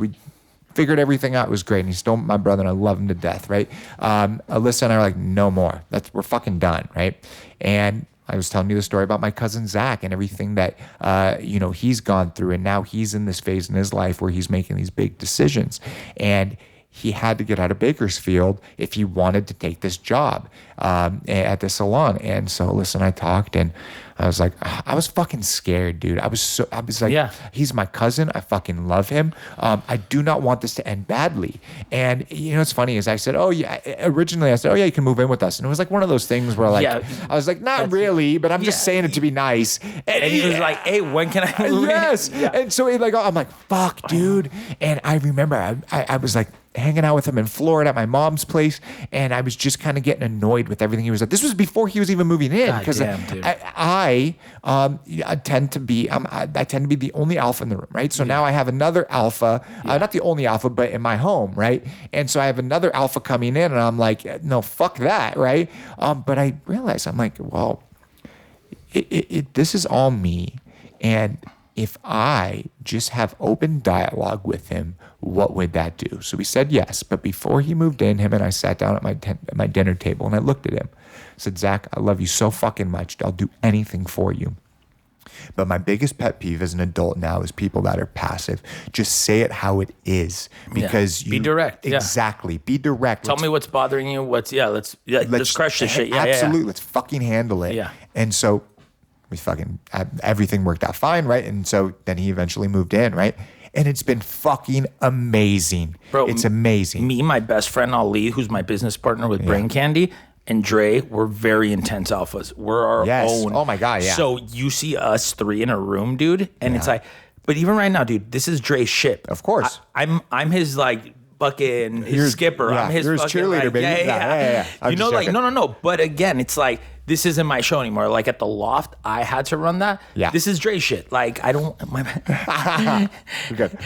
figured everything out. It was great. And he's still my brother, and I love him to death, right? Alyssa and I are like, no more. We're fucking done, right? And I was telling you the story about my cousin Zach and everything that you know, he's gone through, and now he's in this phase in his life where he's making these big decisions, and he had to get out of Bakersfield if he wanted to take this job at the salon. And so, listen, I talked, and I was like, I was fucking scared, dude. I was like, he's my cousin. I fucking love him. I do not want this to end badly. And you know what's funny is I said, oh yeah, originally I said, oh yeah, you can move in with us. And it was like one of those things where like, I was like, not really, but I'm just saying it to be nice. And he was like, hey, when can I move in? Yes. And so I'm like, fuck, dude. And I remember I was like, hanging out with him in Florida at my mom's place, and I was just kind of getting annoyed with everything he was like. This was before he was even moving in, because I tend to be the only alpha in the room, right? So now I have another alpha, not the only alpha, but in my home, right? And so I have another alpha coming in, and I'm like, no, fuck that, right? But I realized, I'm like, well, this is all me, and if I just have open dialogue with him, what would that do? So we said yes. But before he moved in, him and I sat down at my dinner table, and I looked at him. I said, Zach, I love you so fucking much. I'll do anything for you. But my biggest pet peeve as an adult now is people that are passive. Just say it how it is, because be direct. Exactly. Be direct. Tell me what's bothering you. Let's crush this shit. Absolutely. Let's fucking handle it. Yeah. And so everything worked out fine, right? And so then he eventually moved in, right? And it's been fucking amazing. Bro, it's amazing. Me, my best friend Ali, who's my business partner with Brain Candy, and Dre, we're very intense alphas. We're our own. Oh my God, yeah. So you see us three in a room, dude, and it's like, but even right now, dude, this is Dre's ship. Of course. I'm his like fucking his skipper. I'm his cheerleader, like, baby. Yeah. You know, like no. But again, it's like, this isn't my show anymore. Like at the loft, I had to run that. Yeah. This is Dre shit. Like I don't. Good.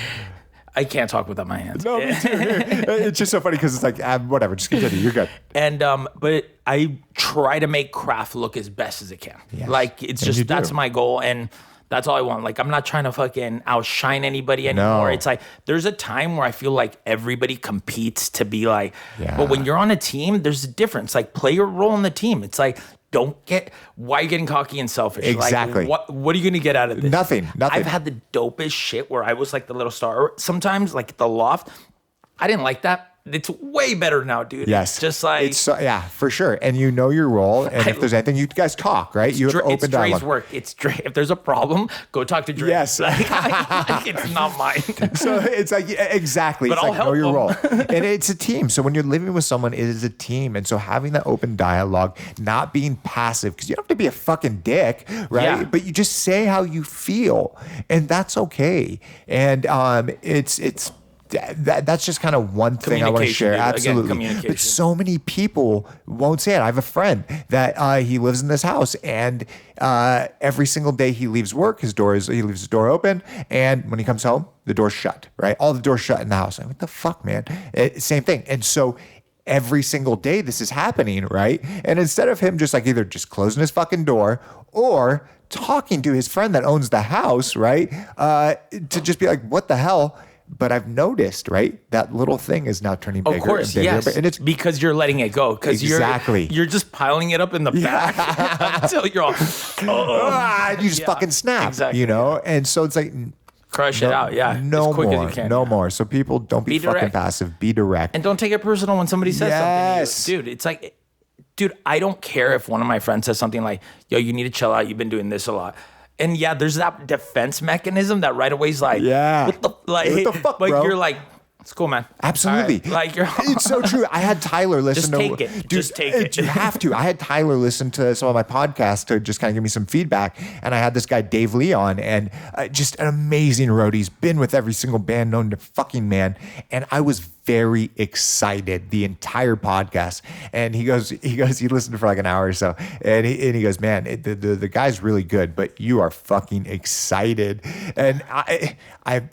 I can't talk without my hands. No, me too. It's just so funny because it's like, whatever, just continue. You're good. And but I try to make craft look as best as it can. Yes. Like it's just that's my goal, and that's all I want. Like I'm not trying to fucking outshine anybody anymore. No. It's like there's a time where I feel like everybody competes to be like, but when you're on a team, there's a difference. Like play your role in the team. It's like, why are you getting cocky and selfish? Exactly. Like, what are you going to get out of this? Nothing. I've had the dopest shit where I was like the little star. Sometimes like at the loft, I didn't like that. It's way better now, dude. Yes. Just like. It's for sure. And you know your role. And if there's anything, you guys talk, right? You have open dialogue. It's Dre's work. It's Dre. If there's a problem, go talk to Dre. Yes. Like, it's not mine. So it's like, exactly. But it's I'll like, help know your them. role. And it's a team. So when you're living with someone, it is a team. And so having that open dialogue, not being passive, because you don't have to be a fucking dick, right? Yeah. But you just say how you feel. And that's okay. And that's just kind of one thing I want to share. Dude. Absolutely. Again, but so many people won't say it. I have a friend that he lives in this house, and every single day he leaves work, he leaves his door open, and when he comes home, the door's shut, right? All the doors shut in the house. Like, what the fuck, man? Same thing. And so every single day this is happening, right? And instead of him just like either just closing his fucking door or talking to his friend that owns the house, right? To just be like, what the hell? But I've noticed, right, that little thing is now turning bigger and bigger. Yes. And it's because you're letting it go. Because you're just piling it up in the back until you're all, you just fucking snap, exactly. You know? And so it's like, crush it out, no as quick more, as you can. no more. So people don't be fucking passive. Be direct. And don't take it personal when somebody says something to you. Dude, it's like, I don't care if one of my friends says something like, yo, you need to chill out. You've been doing this a lot. And there's that defense mechanism that right away is like, what the fuck, bro? You're like, it's cool, man. Absolutely. Right. Like it's so true. I had Tyler listen to it. Dude, just take it. You have to. I had Tyler listen to some of my podcasts to just kind of give me some feedback. And I had this guy, Dave Lee, on, and just an amazing roadie. He's been with every single band known to fucking man. And I was very excited the entire podcast. And he listened for like an hour or so. And he goes, man, the guy's really good, but you are fucking excited. And I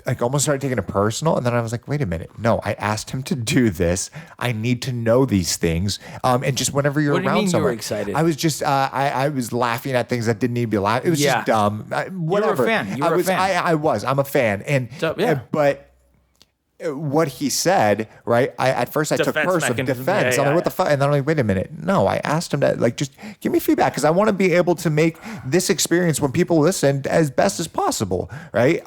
like almost started taking it personal. And then I was like, wait a minute. No, I asked him to do this. I need to know these things. And just whenever you're around someone. You were excited? I was just, I was laughing at things that didn't need to be laughed. It was just dumb. Whatever. You were a fan. I was. I'm a fan. And but what he said, right? At first I took personal defense. I'm like, what the fuck? And then I'm like, wait a minute. No, I asked him to like just give me feedback because I want to be able to make this experience when people listen as best as possible, right?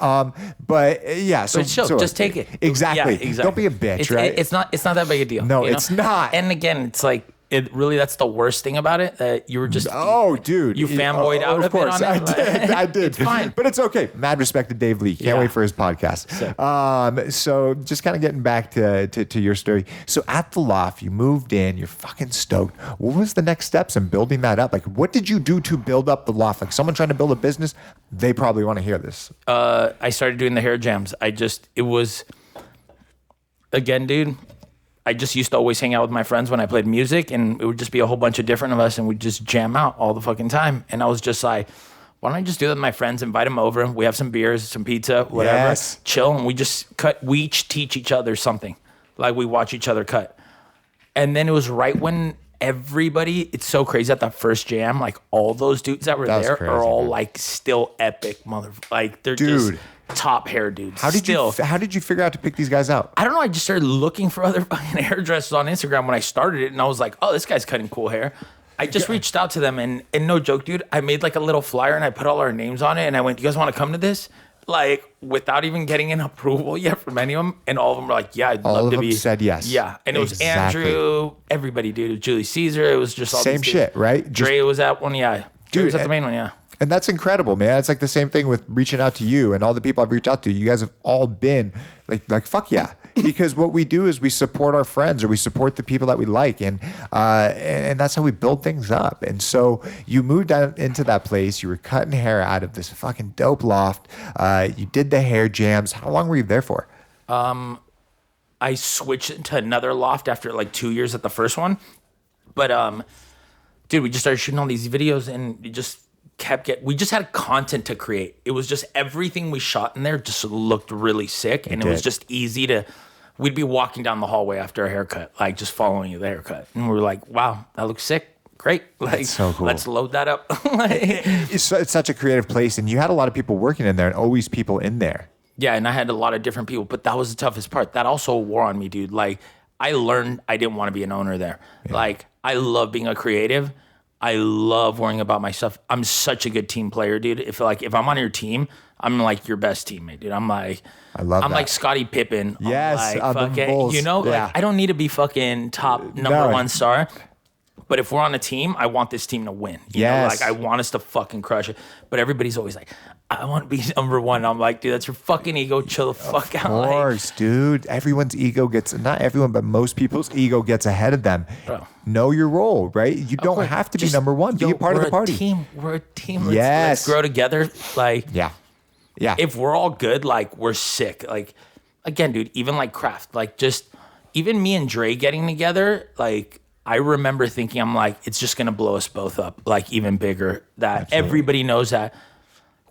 But yeah, so just take it. Exactly. Yeah, exactly. Don't be a bitch, right? It's not that big a deal. No, it's not. And again, it's like that's the worst thing about it. That you were just dude, you fanboyed out of course. it on it. I did. It's fine, but it's okay. Mad respect to Dave Lee. Can't wait for his podcast. So just kind of getting back to your story. So at the loft, you moved in. You're fucking stoked. What was the next steps in building that up? Like, what did you do to build up the loft? Like, someone trying to build a business, they probably want to hear this. I started doing the hair jams. It was, again, dude, I just used to always hang out with my friends when I played music, and it would just be a whole bunch of different of us, and we'd just jam out all the fucking time. And I was just like, why don't I just do that with my friends, invite them over, we have some beers, some pizza, whatever, chill, and we just cut. We each teach each other something. Like, we watch each other cut. And then it was right when everybody, it's so crazy at that first jam, like, all those dudes that were there are all like still epic like, they're just top hair dudes. How did you figure out to pick these guys out? I don't know. I just started looking for other fucking hairdressers on Instagram when I started it, and I was like, oh, this guy's cutting cool hair. I just reached out to them, and no joke, dude, I made like a little flyer and I put all our names on it, and I went, you guys want to come to this? Like, without even getting an approval yet from any of them, and all of them were like, yeah, I'd love to be. All of them said yes. Yeah, and it was Andrew, everybody, dude. It was Julie Caesar. It was just all same shit, right? Dre was at one, Dre was at the main one, And that's incredible, man. It's like the same thing with reaching out to you and all the people I've reached out to. You guys have all been like fuck yeah. Because what we do is we support our friends, or we support the people that we like, and that's how we build things up. And so you moved out into that place. You were cutting hair out of this fucking dope loft. You did the hair jams. How long were you there for? I switched to another loft after like 2 years at the first one. But dude, we just started shooting all these videos, and it just we just had content to create. It was just everything we shot in there just looked really sick, and it was just easy to. We'd be walking down the hallway after a haircut, like just following the haircut, and we were like, "Wow, that looks sick, great!" Like, that's so cool. Let's load that up. It's such a creative place, and you had a lot of people working in there, and always people in there. Yeah, and I had a lot of different people, but that was the toughest part. That also wore on me, dude. Like, I learned I didn't want to be an owner there. Yeah. Like, I love being a creative. I love worrying about my stuff. I'm such a good team player, dude. If I'm on your team, I'm like your best teammate, dude. I'm like like Scottie Pippen. Yes, I'm like, fucking, you know, like, I don't need to be fucking top number one star. But if we're on a team, I want this team to win. You know, like, I want us to fucking crush it. But everybody's always like, I want to be number one. I'm like, dude, that's your fucking ego. Chill the fuck out. Of course, dude. Everyone's ego not everyone, but most people's ego gets ahead of them. Bro. Know your role, right? You don't have to be number one. Be a part of the party. We're a team. Let's grow together. Like, yeah. If we're all good, like, we're sick. Like, again, dude, even like craft, like, just even me and Dre getting together, like, I remember thinking, I'm like, it's just going to blow us both up, like, even bigger. That everybody knows that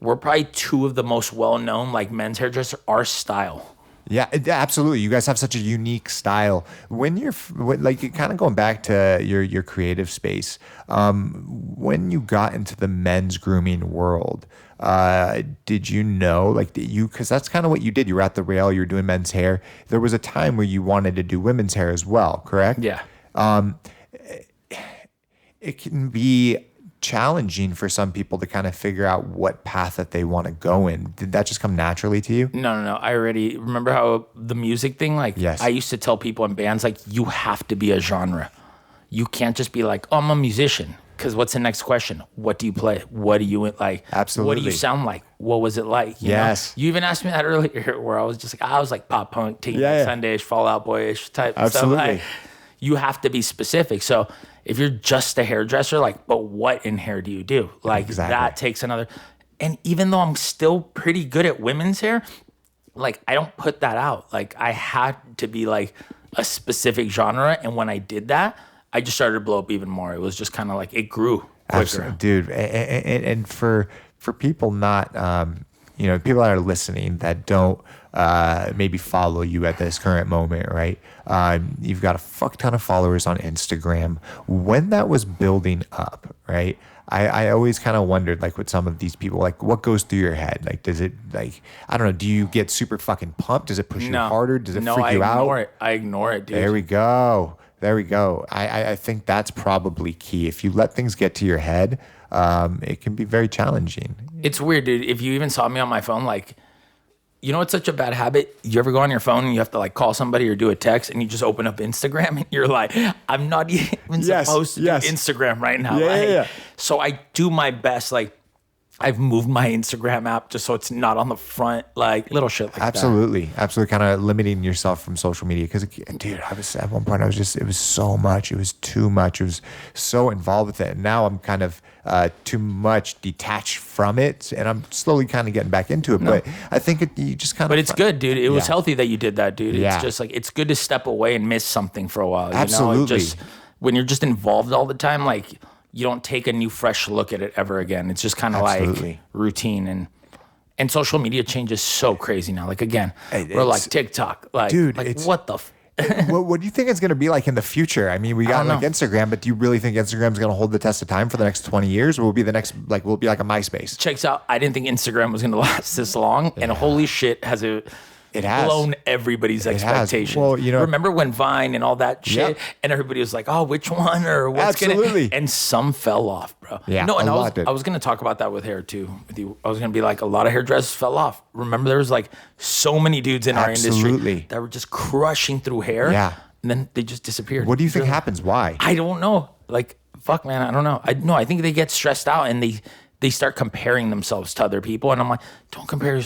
we're probably two of the most well-known, like, men's hairdresser, our style. Yeah, absolutely. You guys have such a unique style. When you're like, kind of going back to your creative space, when you got into the men's grooming world, did you know, like, because that's kind of what you did. You were at the rail, you were doing men's hair. There was a time where you wanted to do women's hair as well, correct? Yeah. It can be challenging for some people to kind of figure out what path that they want to go in. Did that just come naturally to you? No. I already remember how the music thing, like, I used to tell people in bands, like, you have to be a genre. You can't just be like, oh, I'm a musician. Because what's the next question? What do you play? What do you like? Absolutely. What do you sound like? What was it like? You know? You even asked me that earlier, where I was just like, I was like pop punk, Sunday-ish, Fall Out Boy-ish type stuff. Like, you have to be specific. So if you're just a hairdresser, like, but what in hair do you do? Like, that takes another. And even though I'm still pretty good at women's hair, like, I don't put that out. Like, I had to be like a specific genre. And when I did that, I just started to blow up even more. It was just kind of like, it grew quicker. Absolutely, dude. And for people not, people that are listening that don't maybe follow you at this current moment, right? You've got a fuck ton of followers on Instagram. When that was building up, right? I always kind of wondered, like, with some of these people, like, what goes through your head? Like, does it, like, I don't know, do you get super fucking pumped? Does it push you harder? Does it freak you out? I ignore it, dude. There we go. I think that's probably key. If you let things get to your head, it can be very challenging. It's weird, dude. If you even saw me on my phone, like, You know what's such a bad habit? You ever go on your phone and you have to like call somebody or do a text and you just open up Instagram and you're like, I'm not even supposed to do Instagram right now. So I do my best. Like I've moved my Instagram app just so it's not on the front, like little shit like Absolutely. Kind of limiting yourself from social media. Because, dude, I was at one point, it was so much. It was too much. I was so involved with it. And now I'm kind of too much detached from it. And I'm slowly kind of getting back into it. No. But I think you just kind of. But it's good, dude. It was healthy that you did that, dude. It's just like, it's good to step away and miss something for a while. Absolutely. You know? When you're just involved all the time, like, you don't take a new fresh look at it ever again. It's just kind of like routine and social media changes so crazy now. Like again, we're like TikTok, like, dude, like what the what do you think it's going to be like in the future? I mean, we got like Instagram, but do you really think Instagram's going to hold the test of time for the next 20 years? Or will it be the next, like, will it be like a MySpace? Checks out. I didn't think Instagram was going to last this long. And holy shit, it has blown everybody's expectations. Well, you know, remember when Vine and all that shit, and everybody was like, "Oh, which one or what's gonna?" And some fell off, bro. Yeah, no, and I was gonna talk about that with hair too. With you, I was gonna be like, a lot of hairdressers fell off. Remember, there was like so many dudes in our industry that were just crushing through hair. Yeah, and then they just disappeared. What do you think happens? Why? I don't know. Like, fuck, man, I don't know. I think they get stressed out and they start comparing themselves to other people, and I'm like, don't compare.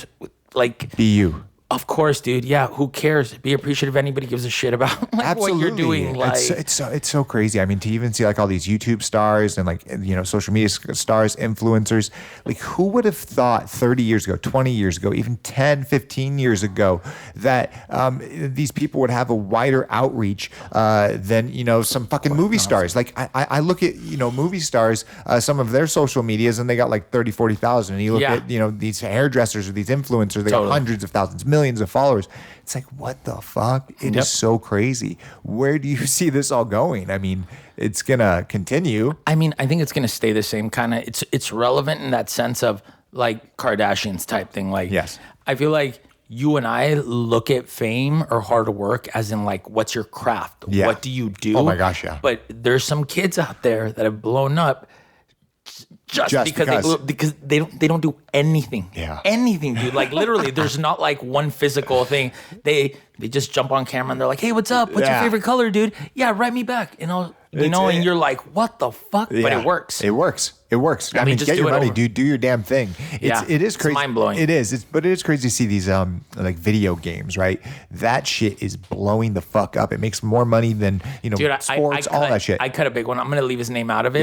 Like, be you. Of course, dude. Yeah, who cares? Be appreciative. Anybody gives a shit about like, what you're doing. Like, it's so crazy. I mean, to even see like all these YouTube stars and like, you know, social media stars, influencers, like who would have thought 30 years ago, 20 years ago, even 10, 15 years ago that these people would have a wider outreach than, you know, some fucking movie stars. Like I look at, you know, movie stars, some of their social medias and they got like 30, 40,000. And you look at, you know, these hairdressers or these influencers, they got hundreds of thousands, millions of followers. It's like, what the fuck? It is so crazy. Where do you see this all going? I mean, it's gonna continue. I mean, I think it's gonna stay the same kind of. It's relevant in that sense of like Kardashians type thing. Like, I feel like you and I look at fame or hard work as in like, what's your craft? Yeah. What do you do? Oh my gosh, yeah. But there's some kids out there that have blown up just because they don't do anything. Yeah. Anything, dude. Like literally, there's not like one physical thing. They just jump on camera and they're like, "Hey, what's up? What's your favorite color, dude? Yeah, write me back." You know, and you're like, "What the fuck?" But it works. It works. I mean, just get your money, dude. Do your damn thing. It is crazy. It's mind blowing. It is. But it is crazy to see these like video games, right? That shit is blowing the fuck up. It makes more money than, you know, dude, sports, all that shit. I cut a big one. I'm gonna leave his name out of it.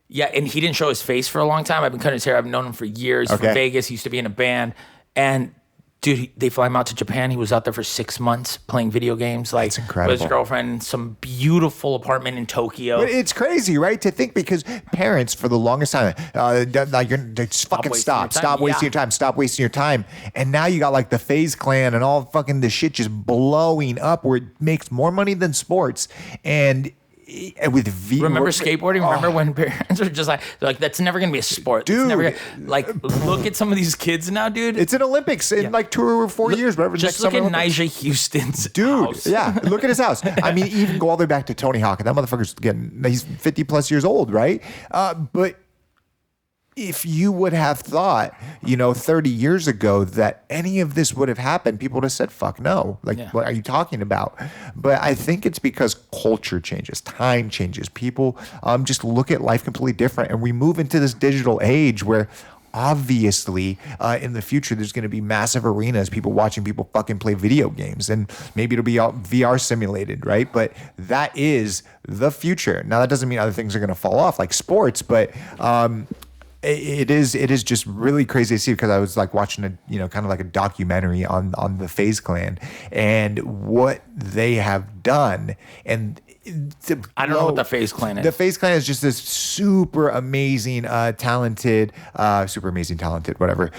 Yeah, and he didn't show his face for a long time. I've been cutting his hair. I've known him for years from Vegas. He used to be in a band. And, dude, they fly him out to Japan. He was out there for 6 months playing video games. Like, that's incredible. With his girlfriend in some beautiful apartment in Tokyo. But it's crazy, right? To think because parents, for the longest time, like, just fucking stop wasting your time. Stop wasting your time. And now you got, like, the FaZe Clan and all fucking the shit just blowing up where it makes more money than sports. And with remember skateboarding? Remember when parents were just like that's never gonna be a sport, dude? It's never like look at some of these kids now, dude. It's an Olympics in like 2 or 4 years, whatever. Just look at Nigel Houston's house. Yeah, look at his house. I mean, even go all the way back to Tony Hawk, and that motherfucker's he's 50 plus years old, right? But if you would have thought, you know, 30 years ago that any of this would have happened, people would have said, fuck no. Like, what are you talking about? But I think it's because culture changes, time changes. People just look at life completely different. And we move into this digital age where obviously in the future there's going to be massive arenas, people watching people fucking play video games, and maybe it'll be all VR simulated, right? But that is the future. Now, that doesn't mean other things are going to fall off like sports, but it is just really crazy to see, because I was like watching kind of like a documentary on the FaZe Clan and what they have done. And I don't know what the FaZe Clan is. The FaZe Clan is just this super amazing, talented, whatever,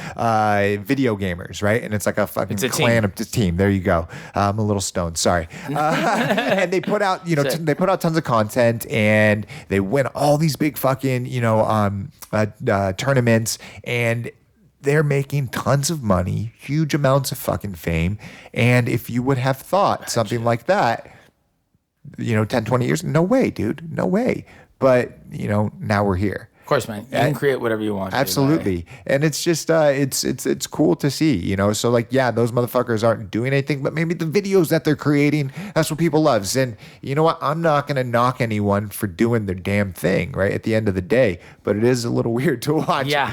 video gamers, right? And it's like a fucking clan of team. There you go. I'm a little stoned. Sorry. And they put out, they put out tons of content, and they win all these big fucking, tournaments, and they're making tons of money, huge amounts of fucking fame. And if you would have thought something like that, 10, 20 years, no way, dude, no way. But, now we're here. Of course, man. You can create whatever you want. Absolutely. Dude, and it's just it's cool to see, you know. So like, yeah, those motherfuckers aren't doing anything, but maybe the videos that they're creating, that's what people loves. And you know what? I'm not gonna knock anyone for doing their damn thing, right? At the end of the day. But it is a little weird to watch. Yeah.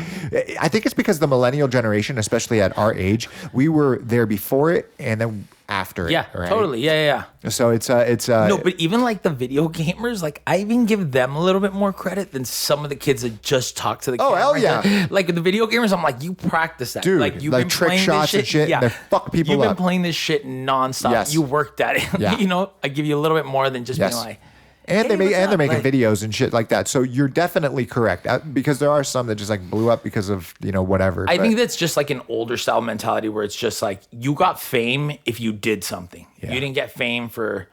I think it's because the millennial generation, especially at our age, we were there before it and then after yeah, it. Right? totally. Yeah. So it's No, but even like the video gamers, like I even give them a little bit more credit than some of the kids that just talk to the camera. Oh, hell yeah. Like with the video gamers, I'm like, you practice that. Dude, like you've like been trick playing shots this and shit, and they fuck people You've up. been playing this shit nonstop. Yes. You worked at it. Yeah. You know, I give you a little bit more than just being like, and hey, they're making like, videos and shit like that. So you're definitely correct, because there are some that just like blew up because of, you know, whatever. I think that's just like an older style mentality where it's just like you got fame if you did something. Yeah. You didn't get fame for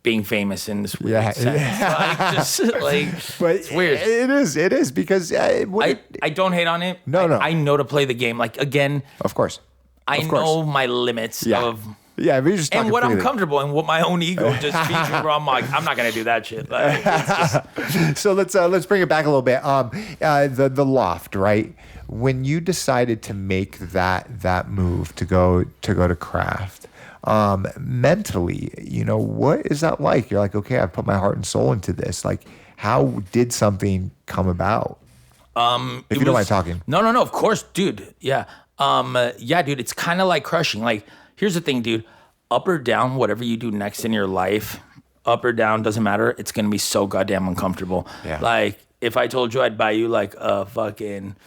being famous in this weird sense. Like, just like, but it's weird. It is because I don't hate on it. No. I know to play the game. Like again, of course, I know my limits of. Yeah, we're just talking and what freely. I'm comfortable and what my own ego just feeds me, bro. I'm like, I'm not gonna do that shit. Like, it's just, So let's bring it back a little bit. The loft, right? When you decided to make that move to go to craft, mentally, you know, what is that like? You're like, okay, I put my heart and soul into this. Like, how did something come about? If you don't mind talking. No. Of course, dude. Yeah. Yeah, dude. It's kind of like crushing. Like, here's the thing, dude. Up or down, whatever you do next in your life, up or down, doesn't matter. It's going to be so goddamn uncomfortable. Yeah. Like, if I told you I'd buy you like a fucking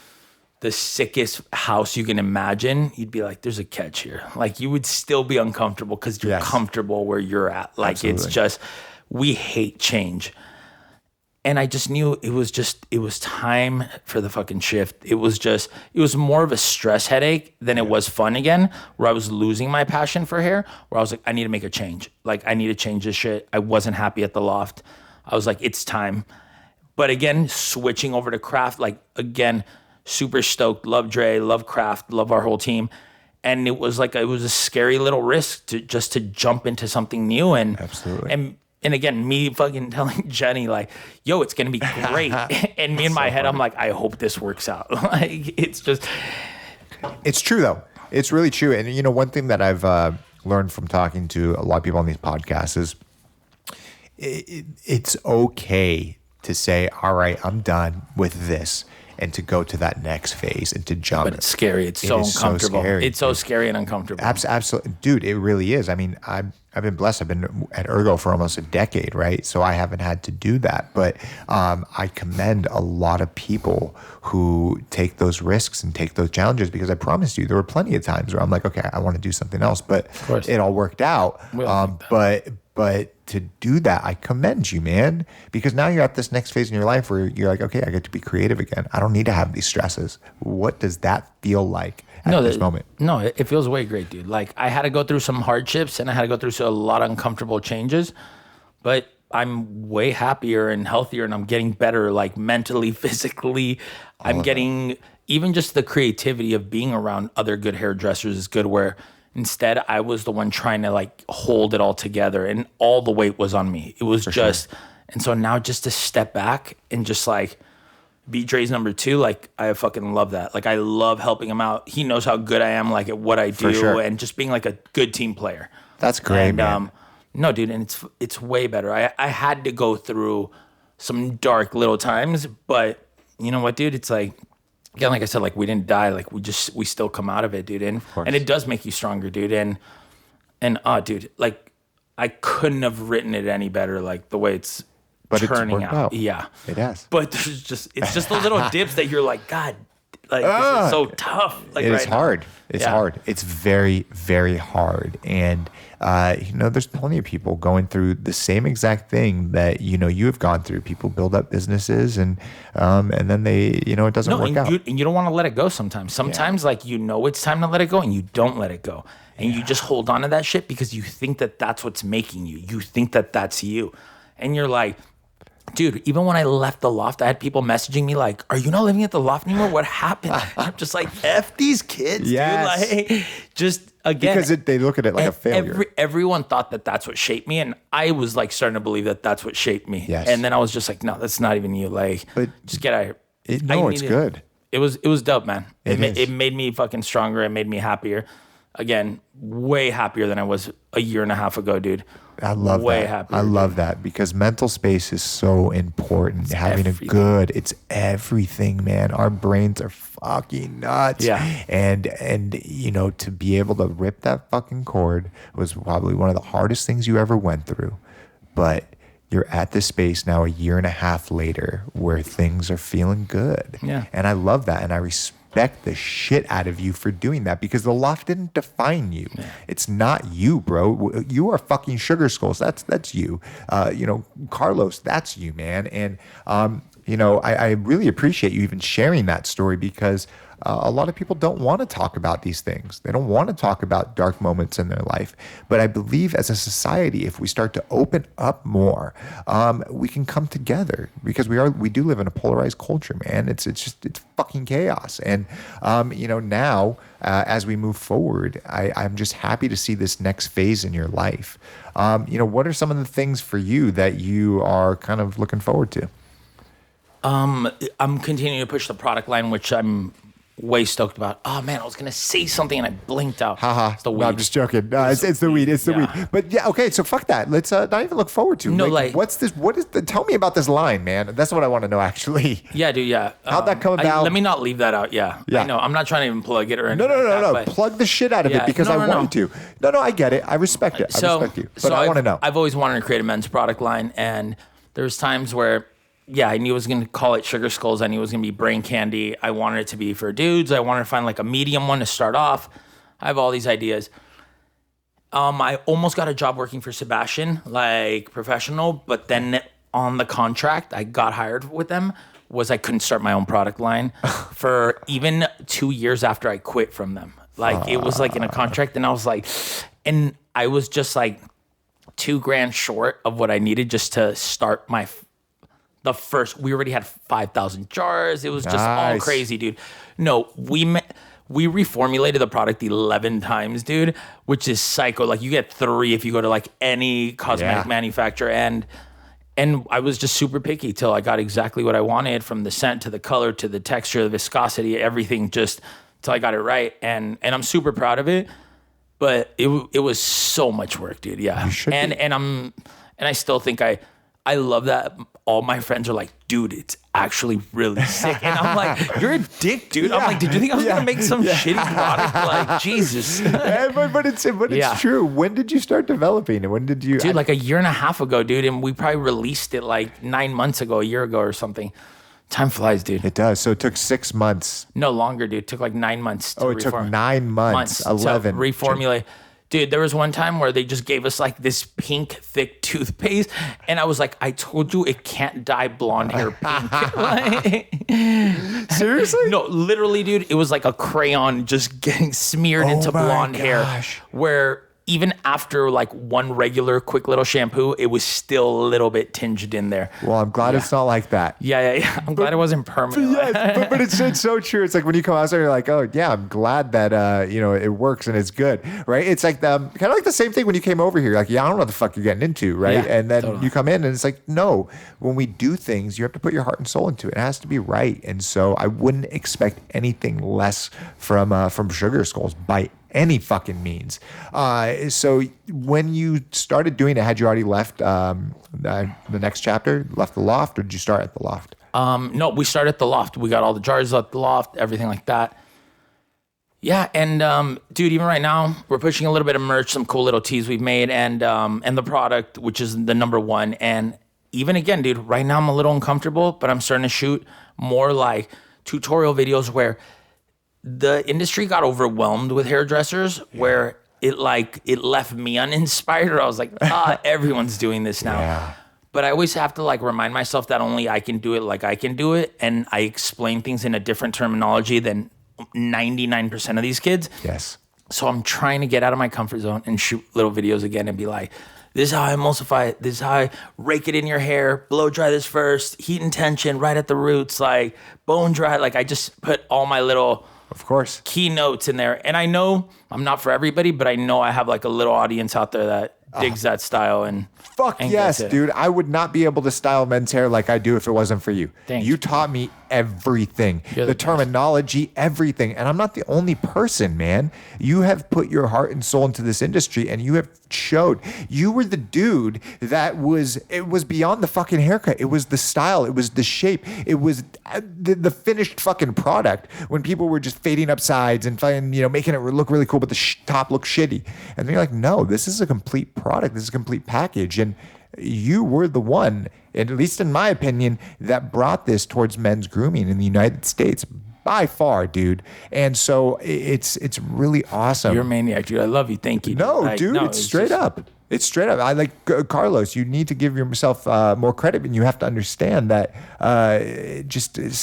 the sickest house you can imagine, you'd be like, there's a catch here. Like, you would still be uncomfortable because you're comfortable where you're at. Like, Absolutely. it's just, we hate change. And I just knew it was time for the fucking shift. It was more of a stress headache than it was fun again, where I was losing my passion for hair, where I was like, I need to make a change. Like, I need to change this shit. I wasn't happy at the loft. I was like, it's time. But again, switching over to craft, like, again, super stoked. Love Dre, love craft, love our whole team. And it was a scary little risk to jump into something new. And absolutely. And again, me fucking telling Jenny, like, yo, it's going to be great. And me in my head, I'm like, I hope this works out. Like, it's just. It's true, though. It's really true. And, you know, one thing that I've learned from talking to a lot of people on these podcasts is it's okay to say, all right, I'm done with this, and to go to that next phase and to jump. But it's scary. It's so uncomfortable. It's so scary and uncomfortable. Absolutely. Dude, it really is. I mean, I've been blessed. I've been at Ergo for almost a decade, right? So I haven't had to do that. But I commend a lot of people who take those risks and take those challenges, because I promise you, there were plenty of times where I'm like, okay, I want to do something else. But it all worked out. But to do that, I commend you, man, because now you're at this next phase in your life where you're like, okay, I get to be creative again. I don't need to have these stresses. What does that feel like at this moment? No, it feels way great, dude. Like, I had to go through some hardships and I had to go through a lot of uncomfortable changes, but I'm way happier and healthier, and I'm getting better, like mentally, physically. I'm getting even just the creativity of being around other good hairdressers is good, where instead, I was the one trying to like hold it all together, and all the weight was on me. It was and so now just to step back and just like be Dre's number 2, like, I fucking love that. Like, I love helping him out. He knows how good I am, like, at what I do, and just being like a good team player. That's great, and, man. No, dude, and it's way better. I had to go through some dark little times, but you know what, dude? It's like, again, like I said, like, we didn't die. Like, we still come out of it, dude. And it does make you stronger, dude. And dude, like, I couldn't have written it any better, like, the way it's turning out. Yeah. It has. But it's just those little dips that you're like, God, like, this is so tough. Like, it's hard. It's hard. It's very, very hard. And, you know, there's plenty of people going through the same exact thing that, you know, you have gone through. People build up businesses and then they, you know, it doesn't work out. And you don't want to let it go sometimes. Sometimes, like, you know, it's time to let it go and you don't let it go. And you just hold on to that shit because you think that that's what's making you. You think that that's you. And you're like, dude, even when I left the loft, I had people messaging me like, are you not living at the loft anymore? What happened? I'm just like, F these kids, dude. Like, just, again. Because they look at it like a failure. Everyone thought that that's what shaped me. And I was like starting to believe that that's what shaped me. Yes. And then I was just like, no, that's not even you. Like, just get out of here. No, it's good. It was dope, man. It It made me fucking stronger. It made me happier. Again, way happier than I was a year and a half ago, dude. I love way that. happier. I love that because mental space is so important. Having everything. it's everything, man. Our brains are fucking nuts. Yeah. And you know, to be able to rip that fucking cord was probably one of the hardest things you ever went through. But you're at this space now a year and a half later where things are feeling good. Yeah. And I love that. And I respect the shit out of you for doing that because the loft didn't define you. Yeah. It's not you, bro. You are fucking Sugar Skulls. That's you. You know, Carlos, that's you, man. And, you know, I really appreciate you even sharing that story because a lot of people don't want to talk about these things. They don't want to talk about dark moments in their life. But I believe as a society, if we start to open up more, we can come together because we do live in a polarized culture, man. It's fucking chaos. And, you know, now as we move forward, I'm just happy to see this next phase in your life. You know, what are some of the things for you that you are kind of looking forward to? I'm continuing to push the product line, which I'm way stoked about. Oh man, I was gonna say something and I blinked out. Haha. It's the weed. No, I'm just joking. No, it's the weed. It's the weed. But yeah, okay. So fuck that. Let's not even look forward to. No, what's this? What is? Tell me about this line, man. That's what I want to know, actually. Yeah, dude. Yeah. How'd that come about? Let me not leave that out. Yeah. I know. I'm not trying to even plug it or anything. No. Plug the shit out of it because I want you to. No. I get it. I respect it. I respect you. But I want to know. I've always wanted to create a men's product line, and there's times where. Yeah, I knew I was going to call it Sugar Skulls. I knew it was going to be Brain Candy. I wanted it to be for dudes. I wanted to find like a medium one to start off. I have all these ideas. I almost got a job working for Sebastian, like professional, but then on the contract I got hired with them was I couldn't start my own product line for even 2 years after I quit from them. Like it was like in a contract and I was like, and I was just like $2,000 short of what I needed just to start we already had 5,000 jars. It was just all crazy, dude. No, we reformulated the product 11 times, dude, which is psycho. Like you get 3 if you go to like any cosmetic manufacturer. And I was just super picky till I got exactly what I wanted from the scent to the color to the texture, the viscosity, everything just till I got it right. And I'm super proud of it. But it was so much work, dude. Yeah. And I still think I love that all my friends are like, dude, it's actually really sick. And I'm like, you're a dick, dude. I'm like, did you think I was going to make some shitty product? Like, Jesus. but it's true. When did you start developing it? When did you? Dude, like a year and a half ago, dude. And we probably released it like 9 months ago, a year ago or something. Time flies, dude. It does. So it took 6 months. No longer, dude. It took like 9 months to it took 9 months. 11. To reformulate. Dude, there was one time where they just gave us like this pink, thick toothpaste. And I was like, I told you it can't dye blonde hair pink. Seriously? No, literally, dude. It was like a crayon just getting smeared into blonde hair. Where even after like one regular quick little shampoo, it was still a little bit tinged in there. Well, I'm glad it's not like that. Yeah. I'm glad it wasn't permanent. But it's so true. It's like when you come outside, you're like, oh yeah, I'm glad that you know, it works and it's good, right? It's like kind of like the same thing when you came over here. You're like, yeah, I don't know what the fuck you're getting into, right? And then you come in and it's like, no, when we do things, you have to put your heart and soul into it. It has to be right. And so I wouldn't expect anything less from Sugar Skulls by any fucking means. So when you started doing it, had you already left the next chapter, left the loft, or did you start at the loft? No, we started at the loft. We got all the jars at the loft, everything like that. Yeah, and dude, even right now, we're pushing a little bit of merch, some cool little teas we've made, and the product, which is the number one. And even again, dude, right now I'm a little uncomfortable, but I'm starting to shoot more like tutorial videos where the industry got overwhelmed with hairdressers where it left me uninspired, or I was like, everyone's doing this now. Yeah. But I always have to like remind myself that only I can do it like I can do it. And I explain things in a different terminology than 99% of these kids. Yes. So I'm trying to get out of my comfort zone and shoot little videos again and be like, this is how I emulsify it. This is how I rake it in your hair, blow dry this first, heat and tension right at the roots, like bone dry. Like I just put all my little keynotes in there. And I know I'm not for everybody, but I know I have like a little audience out there that digs that style and Fuck and yes, gets it. dude. I would not be able to style men's hair like I do if it wasn't for you. Thanks. You taught me everything. You're The the best. terminology, everything. And I'm not the only person, man. You have put your heart and soul into this industry and you have showed. You were the dude that it was beyond the fucking haircut. It was the style. It was the shape. It was the finished fucking product when people were just fading up sides and fucking, making it look really cool, but the top looked shitty. And they're like, no, this is a complete product. This is a complete package. And you were the one, at least in my opinion, that brought this towards men's grooming in the United States by far, dude. And so it's really awesome. You're a maniac, dude. I love you. Thank you. No, Like, dude, no, it's straight up. It's straight up. I like Carlos. You need to give yourself more credit, and you have to understand that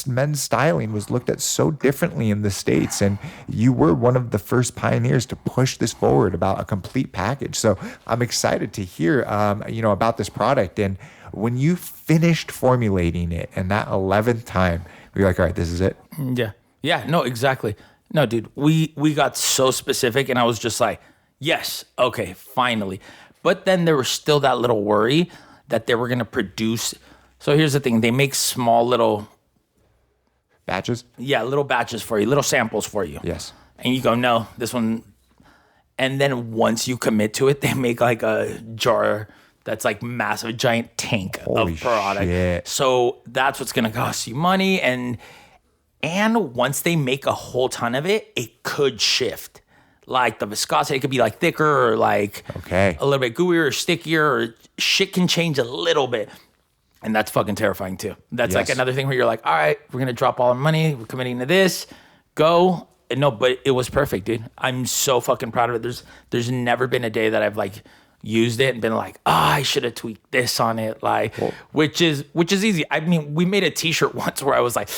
men's styling was looked at so differently in the States, and you were one of the first pioneers to push this forward about a complete package. So I'm excited to hear, about this product. And when you finished formulating it, and that 11th time, you're like, all right, this is it. Yeah. Yeah. No, exactly. No, dude. We got so specific, and I was just like, yes, okay, finally. But then there was still that little worry that they were going to produce. So here's the thing. They make small little Batches? little batches for you, little samples for you. Yes. And you go, no, this one. And then once you commit to it, they make like a jar that's like massive, a giant tank Holy of product. shit. So that's what's going to cost you money. And once they make a whole ton of it, it could shift. Like the viscosity, it could be like thicker or like Okay. a little bit gooier or stickier, or shit can change a little bit. And that's fucking terrifying too. That's like Yes. another thing where you're like, all right, we're going to drop all our money. We're committing to this. Go. And no, but it was perfect, dude. I'm so fucking proud of it. There's never been a day that I've like used it and been like, I should have tweaked this on it, like, which is easy. I mean, we made a T-shirt once where I was like,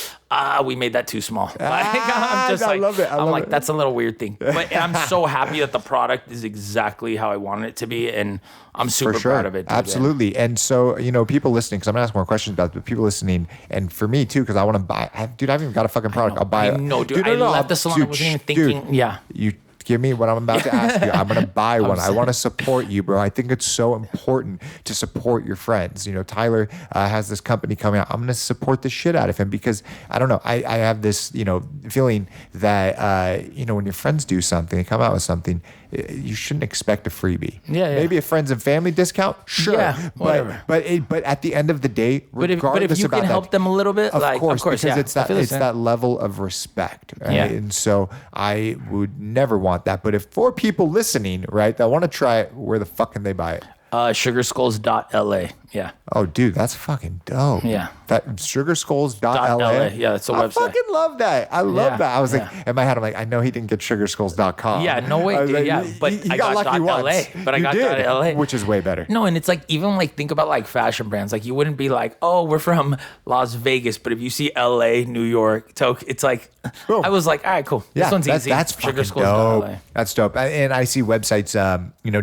we made that too small. Like, I'm just I like, love it. I I'm love like, it. that's a little weird thing, but I'm so happy that the product is exactly how I wanted it to be, and I'm super For sure. proud of it. Dude. Absolutely. And so, people listening, because I'm going to ask more questions about it, but people listening, and for me too, because I want to buy, I haven't even got a fucking product. I'll buy it. No, dude. I left the salon. I wasn't even thinking. Yeah. You give me what I'm about to ask you. I'm going to buy one. I want to support you, bro. I think it's so important to support your friends. Tyler has this company coming out. I'm going to support the shit out of him because I don't know. I have this, feeling that, when your friends do something, they come out with something, you shouldn't expect a freebie. Yeah. Maybe a friends and family discount. Sure. Yeah, whatever. But at the end of the day, regardless But if you about can help that, them a little bit, of course, because yeah. it's I feel the same. that level of respect, right? Yeah. And so I would never want that. But if for people listening, right, that want to try it, where the fuck can they buy it? Sugarskulls.la. Yeah. Oh, dude, that's fucking dope. Yeah. That sugarskulls.la. .la. Yeah, that's the I website. fucking love that. I love Yeah, that. I was like, yeah. in my head, I'm like, I know he didn't get sugarskulls.com. Yeah, no way, I was dude, like, yeah, but you I got got lucky .la, once. but I You got did, .la. which is way better. No, and it's like, even like, think about like fashion brands. Like, you wouldn't be like, oh, we're from Las Vegas, but if you see LA, New York, Tokyo, it's like, Boom. I was like, all right, cool. Yeah, This one's easy. That's fucking Sugarskulls.la. dope. That's dope. And I see websites,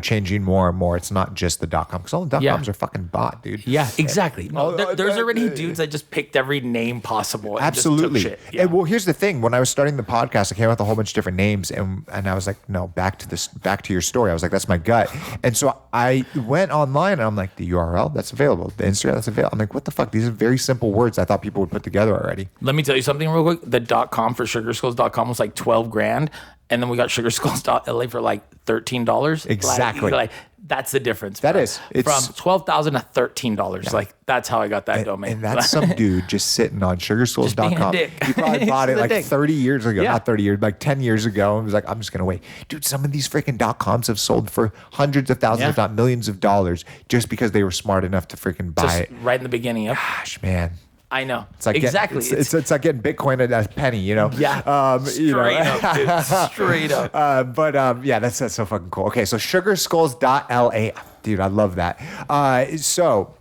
changing more and more. It's not just the .com, because all the Yeah. .coms are fucking bought, dude. Yeah, exactly. No, Oh, there's already dudes that just picked every name possible. And Absolutely. Just took shit. Yeah. And well, here's the thing. When I was starting the podcast, I came up with a whole bunch of different names, and I was like, no, back to your story. I was like, that's my gut. And so I went online, and I'm like, the URL that's available, the Instagram that's available. I'm like, what the fuck? These are very simple words I thought people would put together already. Let me tell you something real quick. The .com for sugarskulls.com was like 12 grand. And then we got sugarskulls.la for like $13. Exactly. Like that's the difference. That bro. is. It's- from $12,000 to $13. Like that's how I got that domain. And that's some dude just sitting on sugarskulls.com. Just being a dick. He probably bought it He's a like dick. 30 years ago. Yeah. Not 30 years, like 10 years ago. And was like, I'm just going to wait. Dude, some of these freaking .coms have sold for hundreds of thousands, Yeah. if not millions of dollars, just because they were smart enough to freaking buy just it. right in the beginning. Yep. Gosh, man. I know. It's like exactly. It's like getting Bitcoin at a penny, yeah. Straight up, dude. Straight up. Yeah, that's so fucking cool. Okay, so sugarskulls.la. Dude, I love that. So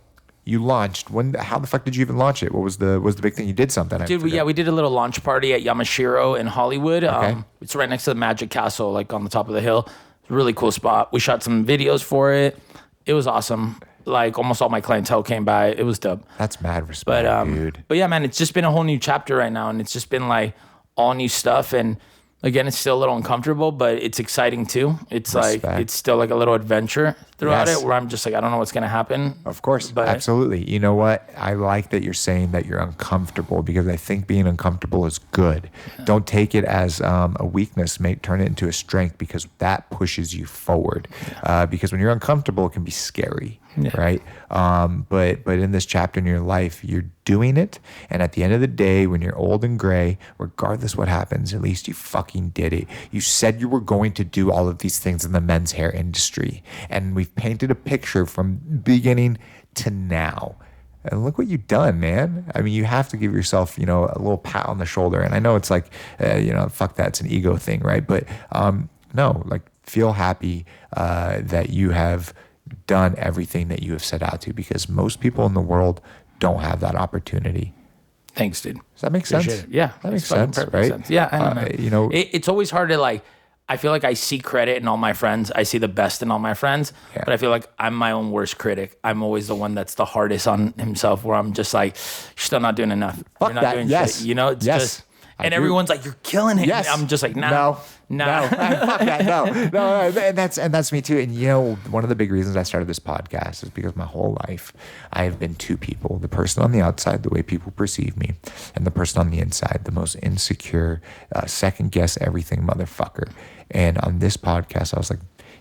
you launched. How the fuck did you even launch it? What was the big thing? You did something. Dude, we did a little launch party at Yamashiro in Hollywood. Okay. It's right next to the Magic Castle, like on the top of the hill. It's a really cool spot. We shot some videos for it. It was awesome. Like almost all my clientele came by. It was dope. That's mad respect, dude. But yeah, man, it's just been a whole new chapter right now, and it's just been like all new stuff. And Again, it's still a little uncomfortable, but it's exciting too. It's Respect. like, it's still like a little adventure throughout Yes. it where I'm just like, I don't know what's going to happen. Of course, But- absolutely. You know what? I like that you're saying that you're uncomfortable because I think being uncomfortable is good. Don't take it as a weakness. Turn it into a strength because that pushes you forward. Because when you're uncomfortable, it can be scary, right? But in this chapter in your life, you're doing it, and at the end of the day, when you're old and gray, regardless what happens, at least you fucking did it. You said you were going to do all of these things in the men's hair industry, and we've painted a picture from beginning to now. And look what you've done, man. I mean, you have to give yourself, a little pat on the shoulder. And I know it's like, fuck that, it's an ego thing, right? But no, like, feel happy that you have done everything that you have set out to, because most people in the world don't have that opportunity. Thanks, dude. Does that make sense? Appreciate it. Yeah. That makes It's fucking sense, perfect right? sense. Yeah, I don't know. It's always hard to like, I feel like I see credit in all my friends. I see the best in all my friends, Yeah. but I feel like I'm my own worst critic. I'm always the one that's the hardest on himself, where I'm just like, you're still not doing enough. Fuck You're not that. doing Yes. shit. It's Yes. just, I and do. everyone's like, you're killing it. Yes. I'm just like, nah. No. Nah. Fuck that. No. And that's me too. And one of the big reasons I started this podcast is because my whole life I have been two people: the person on the outside, the way people perceive me, and the person on the inside, the most insecure, second guess everything motherfucker. And on this podcast, I was like,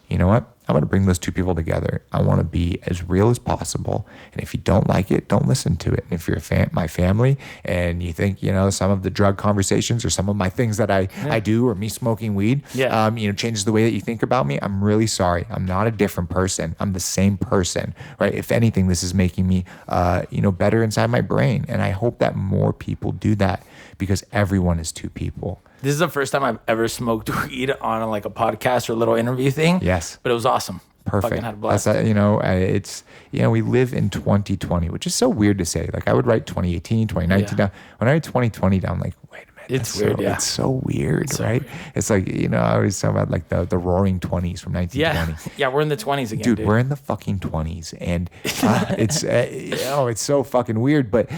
you know what? I'm going to bring those two people together. I want to be as real as possible. And if you don't like it, don't listen to it. And if you're my family and you think, some of the drug conversations or some of my things that I do, or me smoking weed, changes the way that you think about me, I'm really sorry. I'm not a different person. I'm the same person, right? If anything, this is making me, better inside my brain. And I hope that more people do that, because everyone is two people. This is the first time I've ever smoked weed on like a podcast or a little interview thing. Yes. But it was awesome. Perfect. Fucking had a blast. It's, we live in 2020, which is so weird to say. Like, I would write 2018, 2019 down. When I write 2020 down, I'm like, wait a minute. It's weird, yeah. It's so weird, so right? weird. It's like, I always talk about like the roaring 20s from 1920. Yeah, we're in the 20s again, dude. We're in the fucking 20s, and it's so fucking weird. But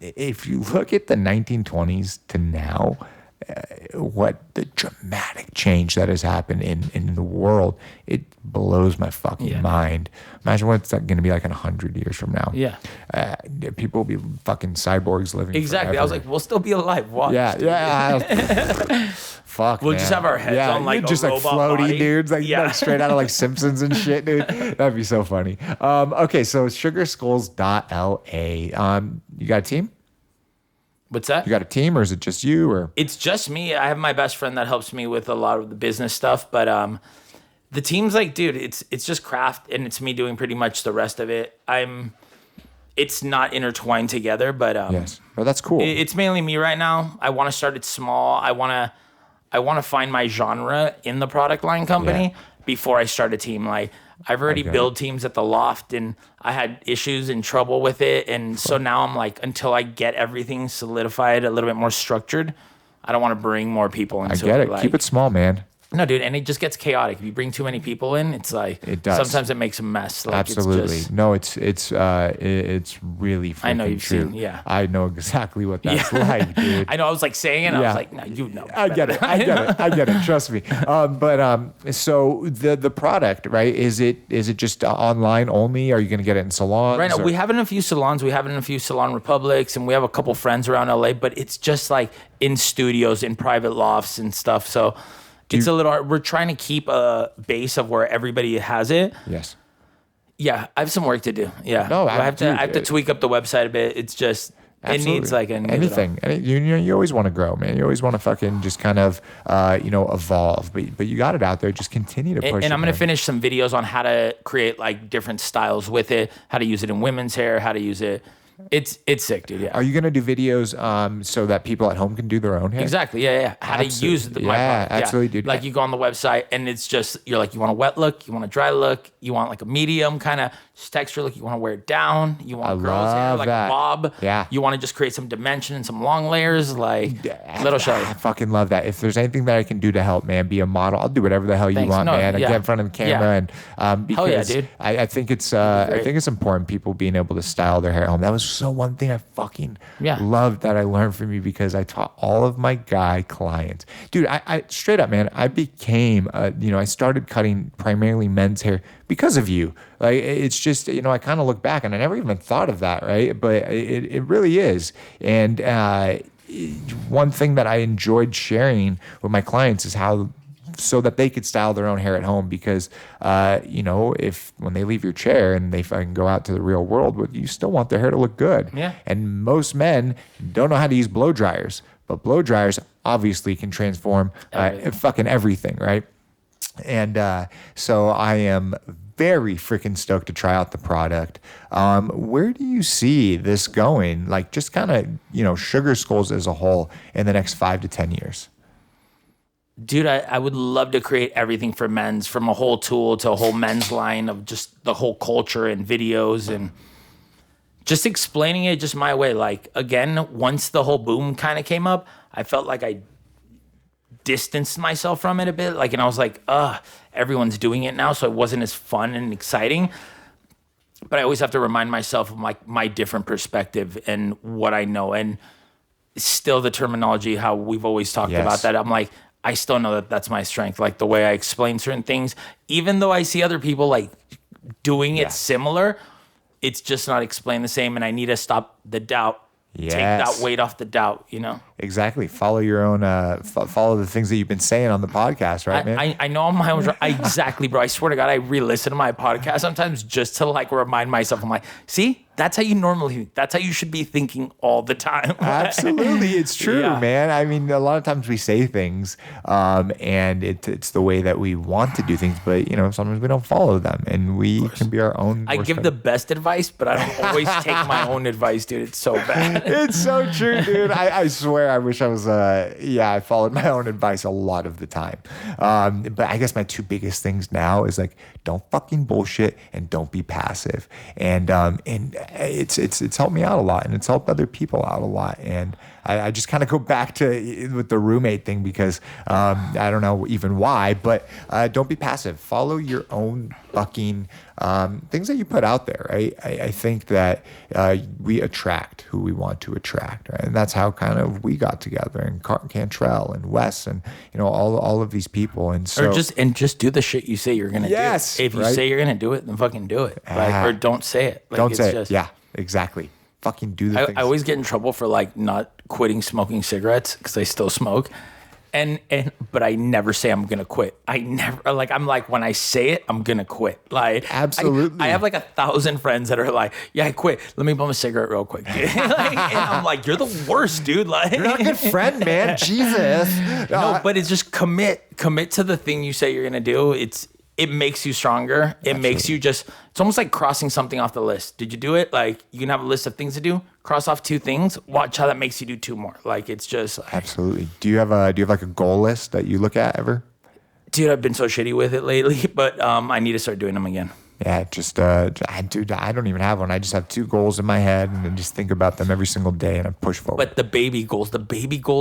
if you look at the 1920s to now, what the dramatic change that has happened in the world, it blows my fucking mind. Imagine what it's going to be like in 100 years from now. Yeah. People will be fucking cyborgs living Exactly. forever. I was like, we'll still be alive. Watch. Yeah. Fuck, We'll man. just have our heads on like just a like robot floaty body. dudes, like straight out of like Simpsons and shit, dude. That'd be so funny. Okay, so sugarskulls.la. You got a team? What's that? You got a team, or is it just you? Or It's just me. I have my best friend that helps me with a lot of the business stuff, but the team's like, dude, it's just craft, and it's me doing pretty much the rest of it. It's not intertwined together, but yes, well, that's cool. It's mainly me right now. I want to start it small. I want to find my genre in the product line company before I start a team. Like, I've already built teams at the loft, and I had issues and trouble with it. And so now I'm like, until I get everything solidified, a little bit more structured, I don't want to bring more people into it. I get it. Like, Keep it small, man. no, dude, and it just gets chaotic. If you bring too many people in, it's like, It does. sometimes it makes a mess. Like, Absolutely. It's just, No, it's really freaking I know you've true. seen, yeah. I know exactly what that's like, dude. I know. I was like saying it. I Yeah. was like, no, you know. I get it. I get it. Trust me. So the product, right? Is it just online only? Are you going to get it in salons? Right now, or- we have it in a few salons. We have it in a few Salon Republics, and we have a couple friends around LA. But it's just like in studios, in private lofts and stuff. So it's a little. We're trying to keep a base of where everybody has it. Yes. Yeah, I have some work to do. Yeah, No, I have dude, to. I have to tweak up the website a bit. It's just Absolutely. it needs like anything. You always want to grow, man. You always want to fucking just kind of evolve. But you got it out there. Just continue to push. And it, I'm gonna man. finish some videos on how to create like different styles with it, how to use it in women's hair, how to use it. It's sick, dude. Yeah. Are you gonna do videos so that people at home can do their own hair? Exactly. Yeah. How to use my product. Absolutely, dude. Like, you go on the website and it's just, you're like, you want a wet look, you want a dry look, you want like a medium kind of texture look, you want to wear it down, you want girls' hair love like that. a bob. Yeah. You want to just create some dimension and some long layers, like little show you. I fucking love that. If there's anything that I can do to help, man, be a model, I'll do whatever the hell you Thanks. want, No, man. I yeah. get in front of the camera and because Hell yeah, dude. I think it's important people being able to style their hair at home. That was so one thing I fucking Yeah. love that I learned from you, because I taught all of my guy clients, dude, I straight up, man, I became, I started cutting primarily men's hair because of you. Like, it's just, I kind of look back and I never even thought of that, right? But it really is. And one thing that I enjoyed sharing with my clients is how, so that they could style their own hair at home, because if when they leave your chair and they fucking go out to the real world, you still want their hair to look good. Yeah. And most men don't know how to use blow dryers, but blow dryers obviously can transform fucking everything, right? And so I am very freaking stoked to try out the product. Where do you see this going? Like, just kind of, Sugar Skulls as a whole in the next 5 to 10 years? Dude, I would love to create everything for men's, from a whole tool to a whole men's line of just the whole culture and videos and just explaining it just my way. Like, again, once the whole boom kind of came up, I felt like I distanced myself from it a bit. Like, and I was like, everyone's doing it now, so it wasn't as fun and exciting. But I always have to remind myself of my different perspective and what I know. And still the terminology, how we've always talked about that. I'm like, I still know that that's my strength. Like, the way I explain certain things, even though I see other people like doing it similar, it's just not explained the same. And I need to stop the doubt, take that weight off the doubt, Exactly. Follow your own, follow the things that you've been saying on the podcast, right, man? I know on my own, exactly, bro. I swear to God, I re-listen to my podcast sometimes just to like remind myself. I'm like, see, that's how you normally think. That's how you should be thinking all the time. Absolutely. It's true, man. I mean, a lot of times we say things and it's the way that we want to do things, but, sometimes we don't follow them, and we can be our own. I give the best advice, but I don't always take my own advice, dude. It's so bad. It's so true, dude. I swear I wish I was, I followed my own advice a lot of the time. But I guess my two biggest things now is like, don't fucking bullshit and don't be passive. And it's helped me out a lot, and it's helped other people out a lot. And I just kind of go back to with the roommate thing, because I don't know even why, but don't be passive. Follow your own fucking things that you put out there, right? I think that we attract who we want to attract, right? And that's how kind of we got together, and Cantrell and Wes and all of these people. And so just do the shit you say you're gonna do. If you say you're gonna do it, then fucking do it. Or don't say it. Like, don't say it. Yeah, exactly. Fucking do the things. I always get in trouble for like not quitting smoking cigarettes, because I still smoke. But I never say I'm gonna quit. I'm like, when I say it, I'm gonna quit. Like, absolutely. I have like 1,000 friends that are like, yeah, I quit. Let me bum a cigarette real quick. And I'm like, you're the worst, dude. Like, you're not a good friend, man. Jesus. No, but it's just commit to the thing you say you're gonna do. It makes you stronger. It makes you it's almost like crossing something off the list. Did you do it? Like, you can have a list of things to do, cross off 2 things, watch how that makes you do 2 more. Like, it's just like, absolutely. Do you have like a goal list that you look at ever? Dude, I've been so shitty with it lately, but I need to start doing them again. Yeah, dude, I don't even have one. I just have 2 goals in my head, and I just think about them every single day, and I push forward. But the baby goals,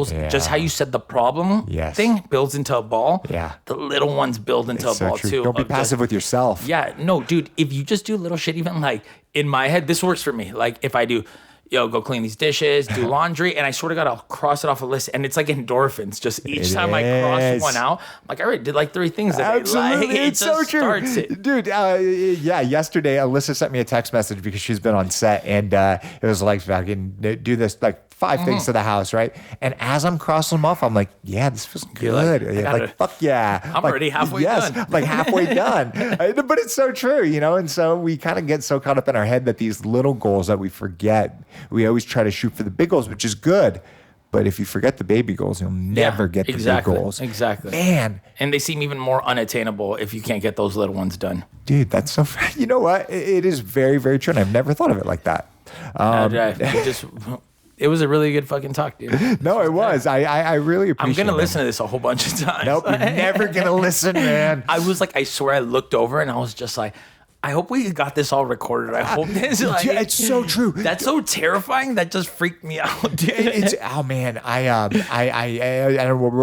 just how you said the problem thing builds into a ball. Yeah. The little ones build into a ball too. Don't be passive with yourself. Yeah, no, dude, if you just do little shit, even like in my head, this works for me. Like, if I do, go clean these dishes, do laundry, and I sort of got to cross it off a list, and it's like endorphins. Just each time I cross one out, I'm like, I already did like 3 things that Absolutely. I like. It's so true. Dude, yesterday Alyssa sent me a text message because she's been on set, and it was like, fucking do this, like 5 things to the house, right? And as I'm crossing them off, I'm like, yeah, this feels good. Like, fuck yeah. I'm already halfway done. Like halfway done. But it's so true, And so we kind of get so caught up in our head that these little goals that we forget, we always try to shoot for the big goals, which is good. But if you forget the baby goals, you'll never get the big goals. Exactly. Man. And they seem even more unattainable if you can't get those little ones done. Dude, that's so, you know what? It is very, very true. And I've never thought of it like that. It was a really good fucking talk, dude. No, it was. I really appreciate it. I'm going to listen to this a whole bunch of times. Nope, you're never going to listen, man. I was like, I swear I looked over and I was just like, I hope we got this all recorded. I hope this. Like, yeah, it's so true. That's so terrifying. That just freaked me out, dude. Oh man, I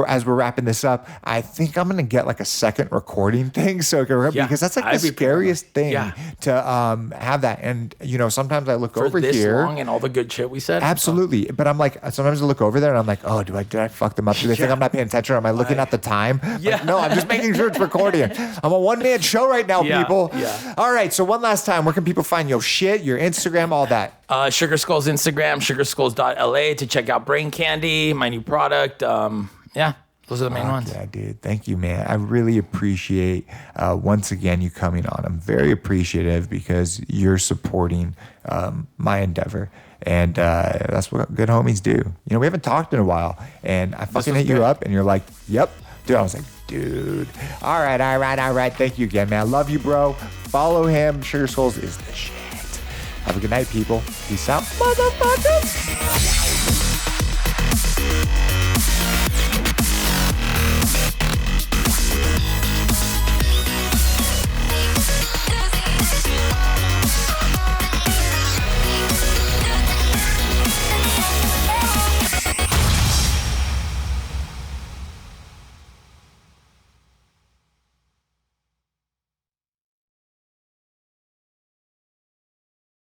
as we're wrapping this up, I think I'm gonna get like a second recording thing, because that's like the scariest thing to have that. And sometimes I look For over this here long and all the good shit we said. Absolutely, but I'm like sometimes I look over there and I'm like, oh, did I fuck them up? Do they think I'm not paying attention? Or am I looking at the time? Yeah. Like, no, I'm just making sure it's recording. I'm a one-man show right now, people. Yeah. All right, so one last time, where can people find your shit, your Instagram, all that? Sugar Skulls Instagram, sugarskulls.la to check out Brain Candy, my new product. Those are the main ones. Yeah, dude. Thank you, man. I really appreciate, once again, you coming on. I'm very appreciative because you're supporting my endeavor. And that's what good homies do. We haven't talked in a while. And I fucking hit you up and you're like, yep. Dude, I was like, dude. All right. Thank you again, man. I love you, bro. Follow him. Sugar Skulls is the shit. Have a good night, people. Peace out, motherfuckers.